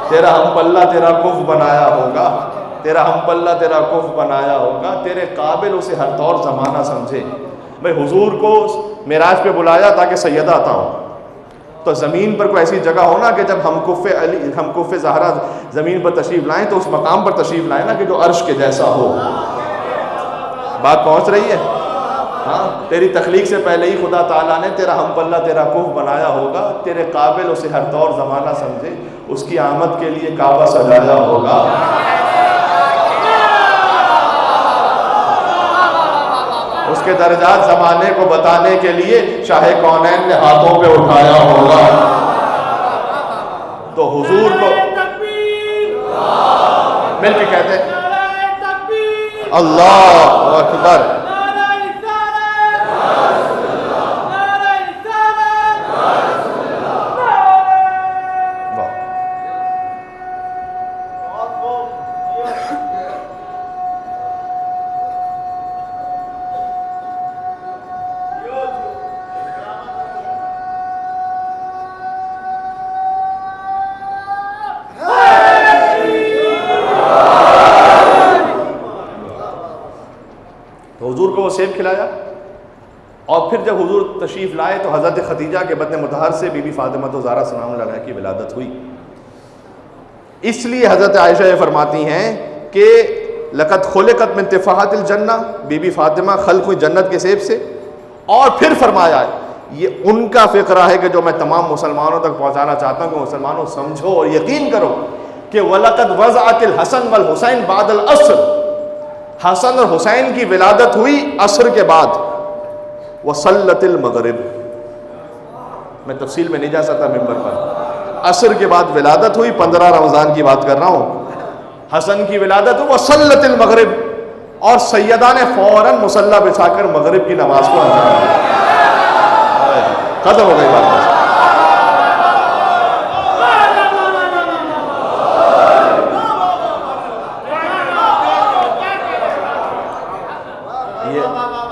تیرا ہم پلہ تیرا کف بنایا ہوگا. تیرا ہم پلہ تیرا کف بنایا ہوگا. تیرے قابل اسے ہر طور زمانہ سمجھے. بھائی حضور کو معراج پہ بلایا تاکہ سیدہ عطا ہو، تو زمین پر کوئی ایسی جگہ ہونا کہ جب ہم کف زہرا زمین پر تشریف لائیں تو اس مقام پر تشریف لائیں نا کہ جو عرش کے جیسا ہو. بات پہنچ رہی ہے؟ ہاں تیری تخلیق سے پہلے ہی خدا تعالیٰ نے تیرا ہم پلہ تیرا کف بنایا ہوگا. تیرے قابل اسے ہر طور زمانہ سمجھے. اس کی آمد کے لیے کعبہ سجایا ہوگا. اس کے درجات زمانے کو بتانے کے لیے شاہ کونین نے ہاتھوں پہ اٹھایا ہوگا. تو حضور کو مل کے کہتے ہیں اللہ اکبر. سیب کھلایا. اور پھر جب حضور تشریف لائے تو حضرت خدیجہ کے بدن مطہر سے بی بی فاطمہ زہرا سلام اللہ علیہ کی ولادت ہوئی. اس لیے حضرت عائشہ یہ فرماتی ہیں کہ لقد خلقت من تفاحت الجنہ، بی بی فاطمہ خلق ہوئی جنت کے سیب سے. اور پھر فرمایا یہ ان کا فقرہ ہے کہ جو میں تمام مسلمانوں تک پہنچانا چاہتا ہوں کہ مسلمانوں سمجھو اور یقین کرو کہ وَلَقَدْ وَضَعَتِ الْحَسَنُ وَالْحُسَيْنُ بَعْدَ الْعَصْرِ، حسن اور حسین کی ولادت ہوئی عصر کے بعد. وَصَلَّتِ الْمَغْرِبِ، میں تفصیل میں نہیں جا سکتا ممبر پر. عصر کے بعد ولادت ہوئی، 15 رمضان کی بات کر رہا ہوں. حسن کی ولادت ہوئی وَصَلَّتِ الْمَغْرِبِ، اور سیدہ نے فوراً مصلی بچھا کر مغرب کی نماز کو انجام دیا. ختم ہو گئی بات.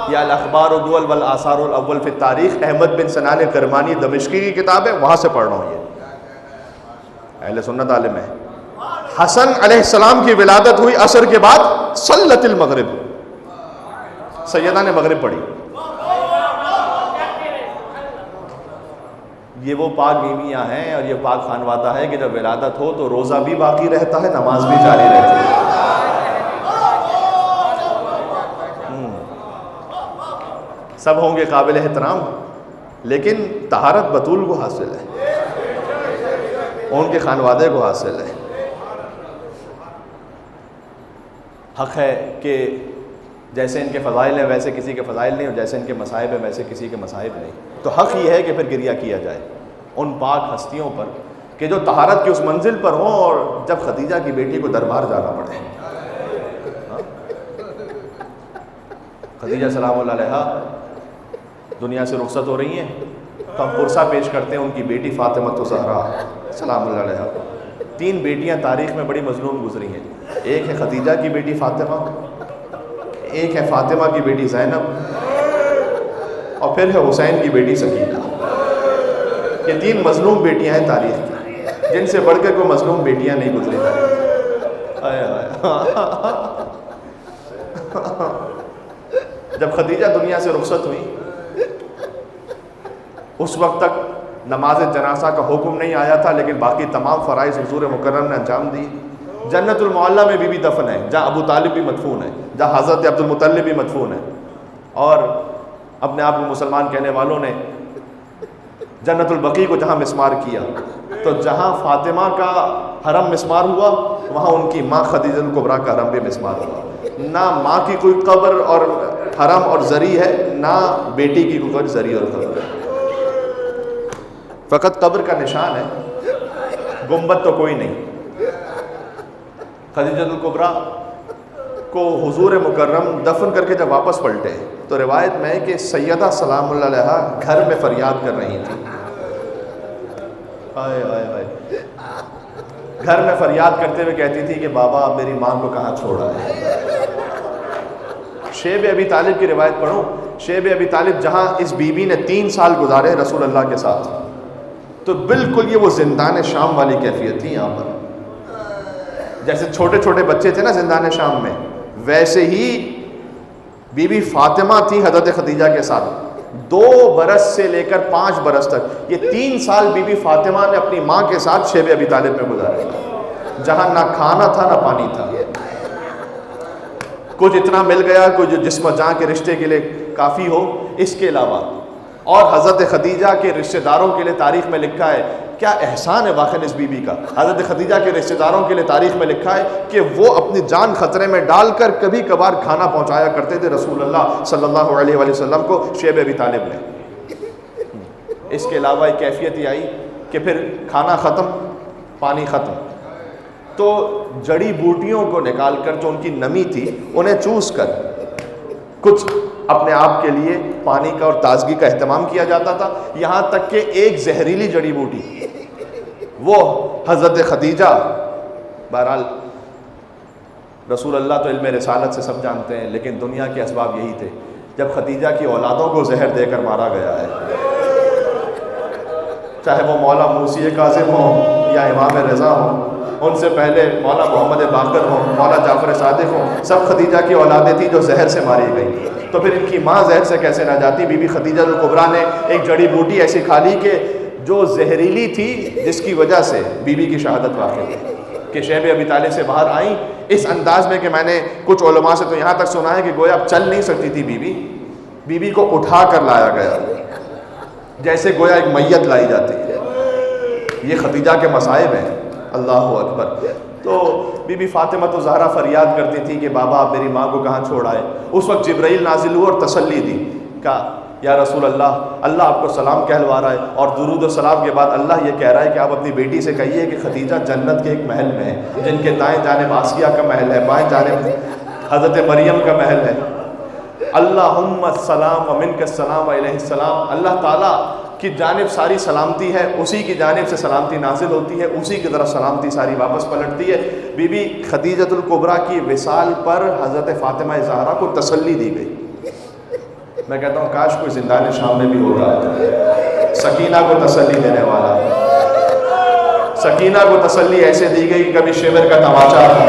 یہ الاخبار الدول والآثار الاول فی التاریخ، احمد بن سنان کرمانی دمشقی کی کتاب ہے، وہاں سے پڑھ رہا ہوں. یہ اہل سنت عالم ہے. حسن علیہ السلام کی ولادت ہوئی عصر کے بعد، صلت المغرب، سیدہ نے مغرب پڑھی. یہ وہ پاک بیویاں ہیں اور یہ پاک خانوادہ ہے کہ جب ولادت ہو تو روزہ بھی باقی رہتا ہے، نماز بھی جاری رہتی ہے. سب ہوں گے قابل احترام، لیکن طہارت بطول کو حاصل ہے، ان کے خانوادے کو حاصل ہے. حق ہے کہ جیسے ان کے فضائل ہیں ویسے کسی کے فضائل نہیں، اور جیسے ان کے مصائب ہیں ویسے کسی کے مصائب نہیں. تو حق یہ ہے کہ پھر گریہ کیا جائے ان پاک ہستیوں پر کہ جو طہارت کی اس منزل پر ہوں اور جب خدیجہ کی بیٹی کو دربار جانا پڑے. خدیجہ سلام اللہ علیہا دنیا سے رخصت ہو رہی ہیں تو ہم پرسہ پیش کرتے ہیں ان کی بیٹی فاطمہ الزہرا سلام اللہ علیہا. 3 بیٹیاں تاریخ میں بڑی مظلوم گزری ہیں. ایک ہے خدیجہ کی بیٹی فاطمہ، ایک ہے فاطمہ کی بیٹی زینب، اور پھر ہے حسین کی بیٹی سکینہ. یہ 3 مظلوم بیٹیاں ہیں تاریخ کی، جن سے بڑھ کر کوئی مظلوم بیٹیاں نہیں گزری جب خدیجہ دنیا سے رخصت ہوئی اس وقت تک نماز جنازہ کا حکم نہیں آیا تھا، لیکن باقی تمام فرائض حضور مکرم نے انجام دی. جنت المعلیٰ میں بھی دفن ہے، جہاں ابو طالب بھی مدفون ہے، جہاں حضرت عبد المطلب بھی مدفون ہے. اور اپنے آپ کو مسلمان کہنے والوں نے جنت البقیع کو جہاں مسمار کیا، تو جہاں فاطمہ کا حرم مسمار ہوا وہاں ان کی ماں خدیجہ الکبریٰ کا حرم بھی مسمار ہوا. نہ ماں کی کوئی قبر اور حرم اور زری ہے، نہ بیٹی کی کوئی زری اور قبر ہے، فقط قبر کا نشان ہے، گنبد تو کوئی نہیں. خدیجہ الکبریٰ کو حضور مکرم دفن کر کے جب واپس پلٹے تو روایت میں ہے کہ سیدہ سلام اللہ علیہا گھر میں فریاد کر رہی تھی. آئے آئے آئے گھر میں فریاد کرتے ہوئے کہتی تھی کہ بابا میری ماں کو کہاں چھوڑا ہے. شیب ابی طالب کی روایت پڑھو. شیب ابی طالب جہاں اس بی بی نے 3 سال گزارے رسول اللہ کے ساتھ، تو بالکل یہ وہ زندان شام والی کیفیت تھی. یہاں پر جیسے چھوٹے چھوٹے بچے تھے نا زندان شام میں، ویسے ہی بی بی فاطمہ تھی حضرت خدیجہ کے ساتھ 2 برس سے لے کر 5 برس تک. یہ 3 سال بی بی فاطمہ نے اپنی ماں کے ساتھ شیب ابی طالب میں گزارے، جہاں نہ کھانا تھا نہ پانی تھا. کچھ اتنا مل گیا کوئی جو جسم و جان کے رشتے کے لیے کافی ہو. اس کے علاوہ اور حضرت خدیجہ کے رشتہ داروں کے لیے تاریخ میں لکھا ہے، کیا احسان ہے واقعی اس بی بی کا. حضرت خدیجہ کے رشتہ داروں کے لیے تاریخ میں لکھا ہے کہ وہ اپنی جان خطرے میں ڈال کر کبھی کبھار کھانا پہنچایا کرتے تھے رسول اللہ صلی اللہ علیہ وآلہ وسلم کو شیب ابی طالب نے. اس کے علاوہ ایک کیفیت یہ آئی کہ پھر کھانا ختم، پانی ختم، تو جڑی بوٹیوں کو نکال کر جو ان کی نمی تھی انہیں چوس کر کچھ اپنے آپ کے لیے پانی کا اور تازگی کا اہتمام کیا جاتا تھا. یہاں تک کہ ایک زہریلی جڑی بوٹی وہ حضرت خدیجہ، بہرحال رسول اللہ تو علم رسالت سے سب جانتے ہیں، لیکن دنیا کے اسباب یہی تھے. جب خدیجہ کی اولادوں کو زہر دے کر مارا گیا ہے، چاہے وہ مولا موسی کاظم ہوں یا امام رضا ہوں، ان سے پہلے مولا محمد باقر ہوں، مولا جعفر صادق ہوں، سب خدیجہ کی اولادیں تھیں جو زہر سے ماری گئی. تو پھر ان کی ماں زہر سے کیسے نہ جاتی. بی بی خدیجہ الکبریٰ نے ایک جڑی بوٹی ایسی کھا لی کہ جو زہریلی تھی، جس کی وجہ سے بی بی کی شہادت واقع ہوئی. کہ شیب ابی طالب سے باہر آئیں اس انداز میں کہ میں نے کچھ علماء سے تو یہاں تک سنا ہے کہ گویا اب چل نہیں سکتی تھی بی بی کو اٹھا کر لایا گیا جیسے گویا ایک میت لائی جاتی ہے. یہ خدیجہ کے مصائب ہیں. اللہ اکبر. تو بی بی فاطمہ تو زہرا فریاد کرتی تھی کہ بابا آپ میری ماں کو کہاں چھوڑ آئے. اس وقت جبرائیل نازل ہوا اور تسلی دی. کہا یا رسول اللہ آپ کو سلام کہلوا رہا ہے اور درود و سلام کے بعد اللہ یہ کہہ رہا ہے کہ آپ اپنی بیٹی سے کہیے کہ خدیجہ جنت کے ایک محل میں ہے جن کے دائیں جانب آسیہ کا محل ہے, بائیں جانب حضرت مریم کا محل ہے. اللہم السلام و منک السلام و علیہ السلام. اللہ تعالیٰ کی جانب ساری سلامتی ہے, اسی کی جانب سے سلامتی نازل ہوتی ہے, اسی کی طرف سلامتی ساری واپس پلٹتی ہے. بی بی خدیجۃ الکبریٰ کی وصال پر حضرت فاطمہ زہرا کو تسلی دی گئی. میں کہتا ہوں کاش کوئی زندان شام میں بھی ہوتا ہے سکینہ کو تسلی دینے والا. سکینہ کو تسلی ایسے دی گئی کہ کبھی شیور کا تماچا تھا,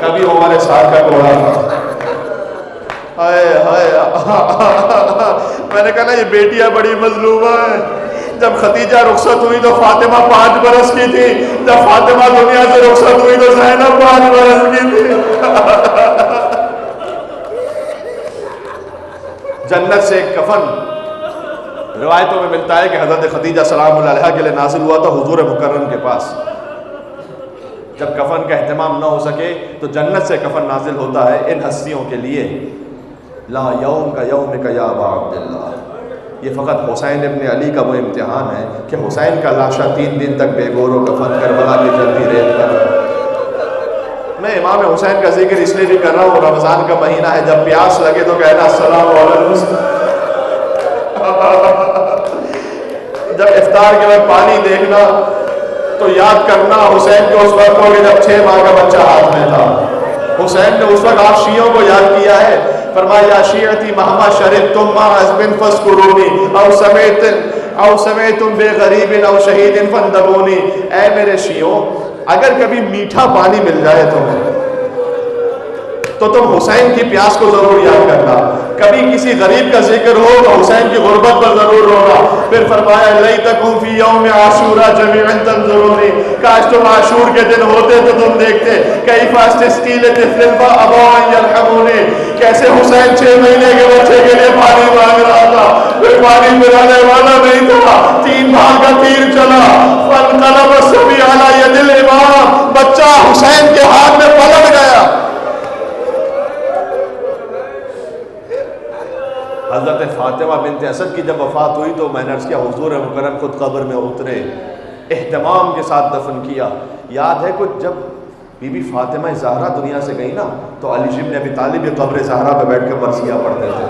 کبھی عمر سعد کا کوڑا تھا. میں نے کہا نا یہ بیٹیاں بڑی مظلومہ ہیں. جب خدیجہ رخصت ہوئی تو فاطمہ 5 برس کی تھی, جب فاطمہ دنیا سے رخصت ہوئی تو زینب 5 برس کی تھی. جنت سے ایک کفن روایتوں میں ملتا ہے کہ حضرت خدیجہ سلام اللہ علیہا کے لیے نازل ہوا تھا حضور مکرم کے پاس. جب کفن کا اہتمام نہ ہو سکے تو جنت سے کفن نازل ہوتا ہے ان ہستیوں کے لیے. لا یوم کا یوم کا یا ابا عبداللہ. یہ فقط حسین ابن علی کا وہ امتحان ہے کہ حسین کا لاشا 3 دن تک بے گور و کفن کربلا کی جلدی ریت پر. میں امام حسین کا ذکر اس لیے بھی کر رہا ہوں, رمضان کا مہینہ ہے, جب پیاس لگے تو کہنا السلام علیکم. جب افطار کے وقت پانی دیکھنا تو یاد کرنا حسین کے اس وقت کو کہ جب 6 ماہ کا بچہ ہاتھ میں تھا. حسین نے اس وقت آپ شیعوں کو یاد کیا ہے, فرمایا یا شیعتی مہما شربتم ما عزب فاذکرونی او سمعتم بغریب او شہید فاندبونی. اے میرے شیعوں اگر کبھی میٹھا پانی مل جائے تو تم حسین کی پیاس کو ضرور یاد کرنا. کبھی کسی غریب کا ذکر ہو تو حسین کی غربت پر ضرور رونا. پھر فرمایا لیتکم فی یوم عاشوراء جمیعا تنظرونی. کاش تم عاشور کے دن ہوتے تو تم دیکھتے کیف استسقی لطفل فابوا ان یرحمونی. کیسے حسین 6 مہینے کے بچے کے لیے پانی مانگ رہا تھا, کوئی پانی پلانے والا نہیں تھا. 3 بھاگ کا تیر چلا, فانقلب الصبی علی ید الامام. بچہ حسین کے ہاتھ میں پلٹ گیا. حضرت فاطمہ بنت اسد کی جب وفات ہوئی تو میں نے عرض کیا حضور مکرم خود قبر میں اترے, اہتمام کے ساتھ دفن کیا. یاد ہے کچھ جب بی بی فاطمہ زہرا دنیا سے گئی نا تو علی بن ابی طالب قبر زہرا پہ بیٹھ کے مرثیہ پڑھتے تھے.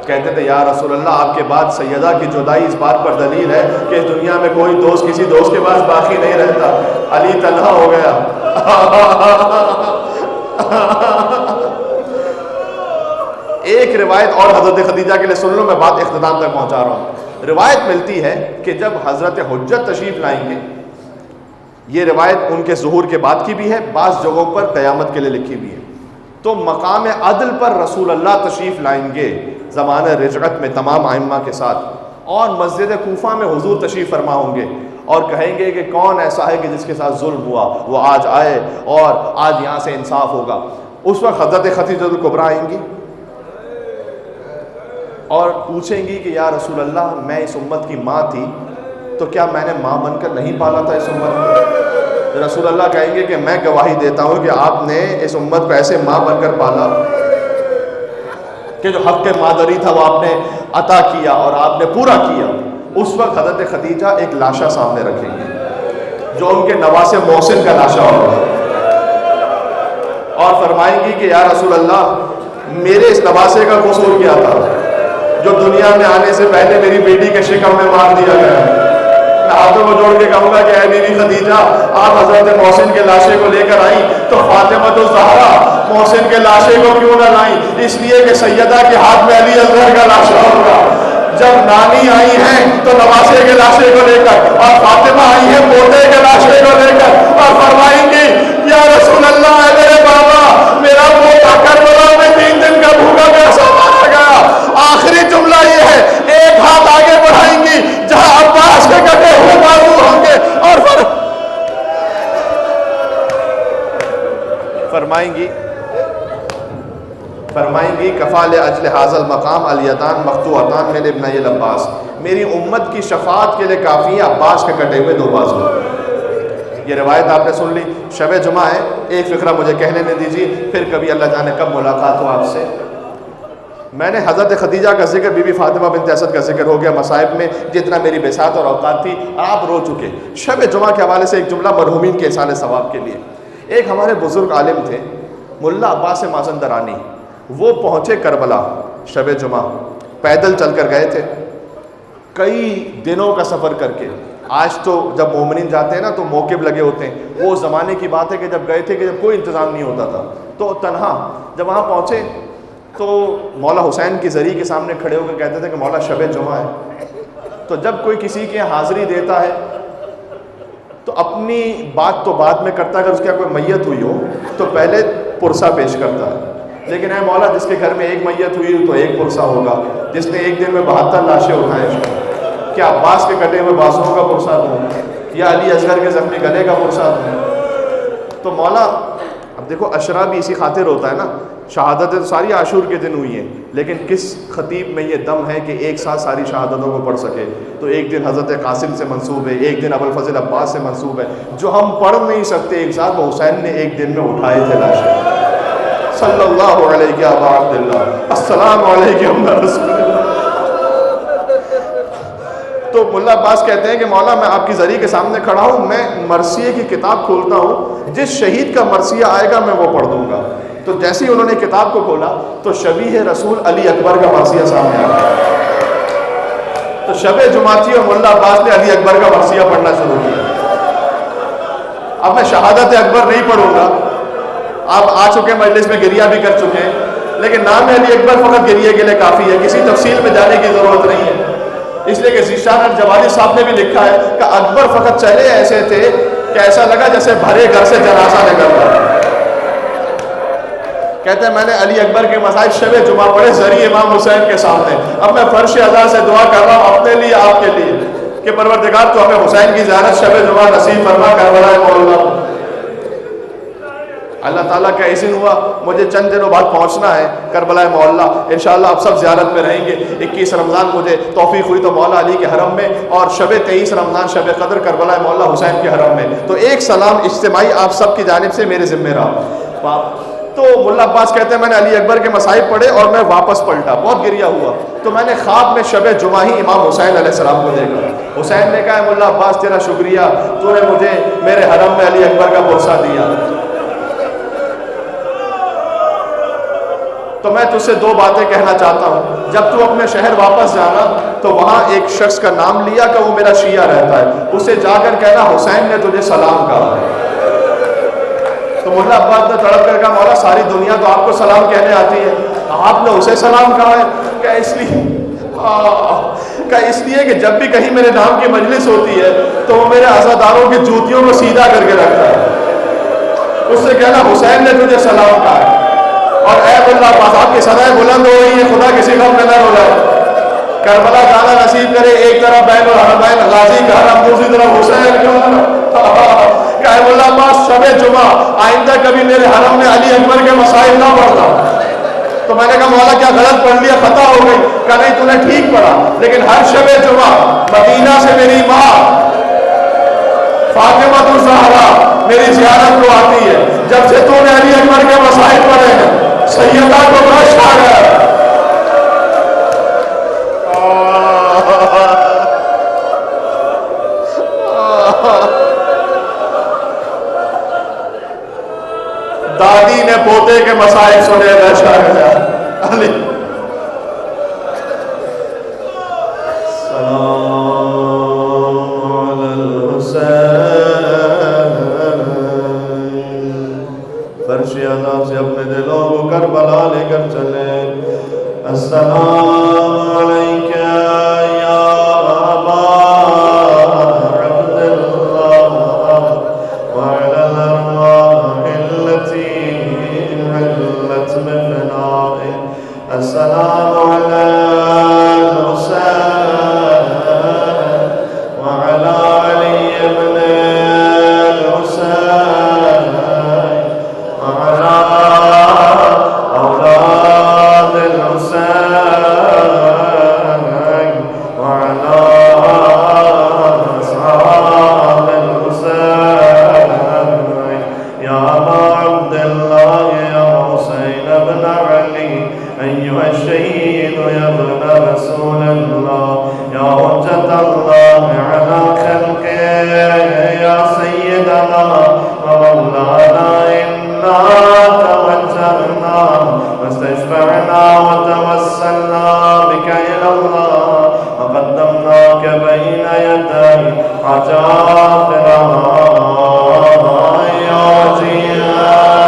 کہتے تھے یا رسول اللہ آپ کے بعد سیدہ کی جدائی اس بات پر دلیل ہے کہ اس دنیا میں کوئی دوست کسی دوست کے پاس باقی نہیں رہتا. علی تنہا ہو گیا. ایک روایت اور حضرت خدیجہ کے لیے سن لو, میں بات اختتام تک پہنچا رہا ہوں. روایت ملتی ہے کہ جب حضرت حجت تشریف لائیں گے, یہ روایت ان کے ظہور کے بعد کی بھی ہے, بعض جگہوں پر قیامت کے لیے لکھی بھی ہے, تو مقام عدل پر رسول اللہ تشریف لائیں گے زمانہ رجعت میں تمام ائمہ کے ساتھ, اور مسجد کوفہ میں حضور تشریف فرما ہوں گے اور کہیں گے کہ کون ایسا ہے کہ جس کے ساتھ ظلم ہوا وہ آج آئے اور آج یہاں سے انصاف ہوگا. اس وقت حضرت خدیجہ الکبریٰ آئیں گی اور پوچھیں گی کہ یا رسول اللہ میں اس امت کی ماں تھی تو کیا میں نے ماں بن کر نہیں پالا تھا اس امت کو؟ رسول اللہ کہیں گے کہ میں گواہی دیتا ہوں کہ آپ نے اس امت کو ایسے ماں بن کر پالا کہ جو حق مادری تھا وہ آپ نے عطا کیا اور آپ نے پورا کیا. اس وقت حضرت خدیجہ ایک لاشا سامنے رکھیں گے جو ان کے نواسے محسن کا لاشا ہوگا, اور فرمائیں گی کہ یا رسول اللہ میرے اس نواسے کا قصور کیا تھا جو دنیا میں آنے سے پہلے میری بیٹی کے شکم میں مار دیا گیا. میں ہاتھوں کو جوڑ کے کہوں گا کہ اے بیوی خدیجہ آپ حضرت محسن کے لاشے کو لے کر آئیں تو فاطمہ الزہرا محسن کے لاشے کو کیوں نہ لائیں؟ اس لیے کہ سیدہ کے ہاتھ میں علی اصغر کا لاشا ہوگا. جب نانی آئی ہیں تو نواسے کے لاشے کو لے کر, اور فاطمہ آئی ہیں پوتے کے لاشے کو لے کر, اور فرمائیں گی یا رسول اللہ اے میرے بابا میرا پوتا کربلا میں 3 دن کا بھوکا پیاسا مارا گیا. آخری جملہ یہ ہے, ایک ہاتھ آگے بڑھائیں گی جہاں عباس کے کٹے ہوئے بازو ہوں گے, اور فرمائیں گی کفال اجل حاضل مقام الیتان مقطوعتان من ابن العباس، میری امت کی شفاعت کے لیے کافی ہے عباس کے کٹے ہوئے 2 بازو۔ یہ روایت آپ نے سن لی، شب جمعہ ہے، ایک فقرہ مجھے کہنے میں دیجیے، پھر کبھی اللہ جانے کب ملاقات ہو آپ سے۔ میں نے حضرت خدیجہ کا ذکر، بی بی فاطمہ بنت اسد کا ذکر ہو گیا مصائب میں، جتنا میری بساط اور اوقات تھی آپ رو چکے۔ شب جمعہ کے حوالے سے ایک جملہ مرحومین کے احسان ثواب کے لیے۔ ایک ہمارے بزرگ عالم تھے ملا عباس مازندرانی، وہ پہنچے کربلا شب جمعہ، پیدل چل کر گئے تھے کئی دنوں کا سفر کر کے۔ آج تو جب مومنین جاتے ہیں نا تو موقف لگے ہوتے ہیں، وہ زمانے کی بات ہے کہ جب گئے تھے کہ جب کوئی انتظام نہیں ہوتا تھا، تو تنہا جب وہاں پہنچے تو مولا حسین کی زری کے سامنے کھڑے ہو کر کہتے تھے کہ مولا شب جمعہ ہے۔ تو جب کوئی کسی کے حاضری دیتا ہے تو اپنی بات تو بعد میں کرتا ہے، اگر اس کے کوئی میت ہوئی ہو تو پہلے پرسہ پیش کرتا ہے، لیکن اے مولا جس کے گھر میں ایک میت ہوئی تو ایک پرسہ ہوگا، جس نے ایک دن میں 72 لاشیں اٹھائیں، کیا عباس کے کٹے ہوئے بازوؤں کا پرسہ دوں یا علی اصغر کے زخمی گلے کا پرسہ دوں؟ تو مولا اب دیکھو اشرا بھی اسی خاطر ہوتا ہے نا، شہادتیں ساری عاشور کے دن ہوئی ہیں، لیکن کس خطیب میں یہ دم ہے کہ ایک ساتھ ساری شہادتوں کو پڑھ سکے؟ تو ایک دن حضرت قاسم سے منسوب ہے، ایک دن ابوالفضل عباس سے منسوب ہے، جو ہم پڑھ نہیں سکتے ایک ساتھ، وہ حسین نے ایک دن میں اٹھائے تھے لاشیں۔ صلی اللہ علیہ ابا عبداللہ، السلام علیکم رسول اللہ۔ تو ملا عباس کہتے ہیں کہ مولا میں آپ کی زری کے سامنے کھڑا ہوں، میں مرثیے کی کتاب کھولتا ہوں، جس شہید کا مرثیہ آئے گا میں وہ پڑھ دوں گا۔ تو جیسے ہی انہوں نے کتاب کو کھولا تو شبیہ رسول علی اکبر کا مرثیہ سامنے آ گیا۔ تو شب جمعہ تھی اور ملا عباس نے علی اکبر کا مرثیہ پڑھنا شروع کیا۔ اب میں شہادت اکبر نہیں پڑھوں گا، آپ آ چکے مجلس میں گریہ بھی کر چکے ہیں، لیکن نام علی اکبر فقط گریہ کے لیے کافی ہے، کسی تفصیل میں جانے کی ضرورت نہیں ہے، اس لیے کہ ذیشان الجوالی صاحب نے بھی لکھا ہے کہ اکبر فقط چلے ایسے تھے کہ ایسا لگا جیسے بھرے گھر سے جنازہ نکل رہا۔ کہتے ہیں میں نے علی اکبر کے مصائب شب جمعہ پڑھے زری امام حسین کے سامنے۔ اب میں فرش اعلیٰ سے دعا کر رہا ہوں اپنے لیے، آپ کے لیے، کہ پروردگار تو ہمیں حسین کی زیارت شب جمعہ نصیب فرما کربلا مولا۔ اللہ تعالیٰ کا اذن ہوا، مجھے چند دنوں بعد پہنچنا ہے کربلا مولا، انشاءاللہ آپ سب زیارت میں رہیں گے۔ 21 رمضان مجھے توفیق ہوئی تو مولا علی کے حرم میں، اور شب 23 رمضان شب قدر کربلا مولا حسین کے حرم میں۔ تو ایک سلام اجتماعی آپ سب کی جانب سے میرے ذمہ رہا۔ تو ملا عباس کہتے ہیں میں نے علی اکبر کے مصائب پڑھے اور میں واپس پلٹا، بہت گریہ ہوا، تو میں نے خواب میں شب جمعہ ہی امام حسین علیہ السلام کو دیکھا۔ حسین نے کہا ملا عباس تیرا شکریہ، تو نے مجھے میرے حرم میں علی اکبر کا پرسہ دیا۔ تو میں تجھ سے 2 باتیں کہنا چاہتا ہوں، جب تو اپنے شہر واپس جانا تو وہاں ایک شخص کا نام لیا کہ وہ میرا شیعہ رہتا ہے، اسے جا کر کہنا حسین نے تجھے سلام کہا ہے۔ تو ملا عباس نے تڑپ کر کہا مولا ساری دنیا تو آپ کو سلام کہنے آتی ہے، آپ نے اسے سلام کہا ہے؟ کہ اس لیے کہ جب بھی کہیں میرے نام کی مجلس ہوتی ہے تو وہ میرے عزاداروں کی جوتیوں کو سیدھا کر کے رکھتا ہے، اس سے کہنا حسین نے تجھے سلام کہا ہے۔ اور اے ملا عباس آپ کی صدائیں بلند ہو رہی ہیں، خدا کسی غم میں نہ رو جائے، کربلا جانا نصیب کرے، ایک طرف بین الحرمین غازی کا حرم، دوسری طرف حسین کا حرم۔ کہ اے ملا عباس شب جمعہ آئندہ کبھی میرے حرم میں علی اکبر کے مصائب نہ پڑھتا۔ تو میں نے کہا مولا کیا غلط پڑھ لیا، خطا ہو گئی؟ کہا نہیں تو نے ٹھیک پڑھا، لیکن ہر شب جمعہ مدینہ سے میری ماں فاطمہ الزہرا میری زیارت کو آتی ہے، جب سے تو نے علی اکبر کے مصائب پڑھے ہیں سیدہ کو رش آ گیا۔ دادی نے پوتے کے مصائب سنے، رش آ گیا۔ علی فرش اعلیٰ سے اپنے دلوں کو کربلا لے کر چلے۔ السلام علیکم یا ابا عبداللہ وعلی الارواح التي حلت بفنائك، السلام علی الحسین الله وقدمناك بين يدي عجائبنا يا زياد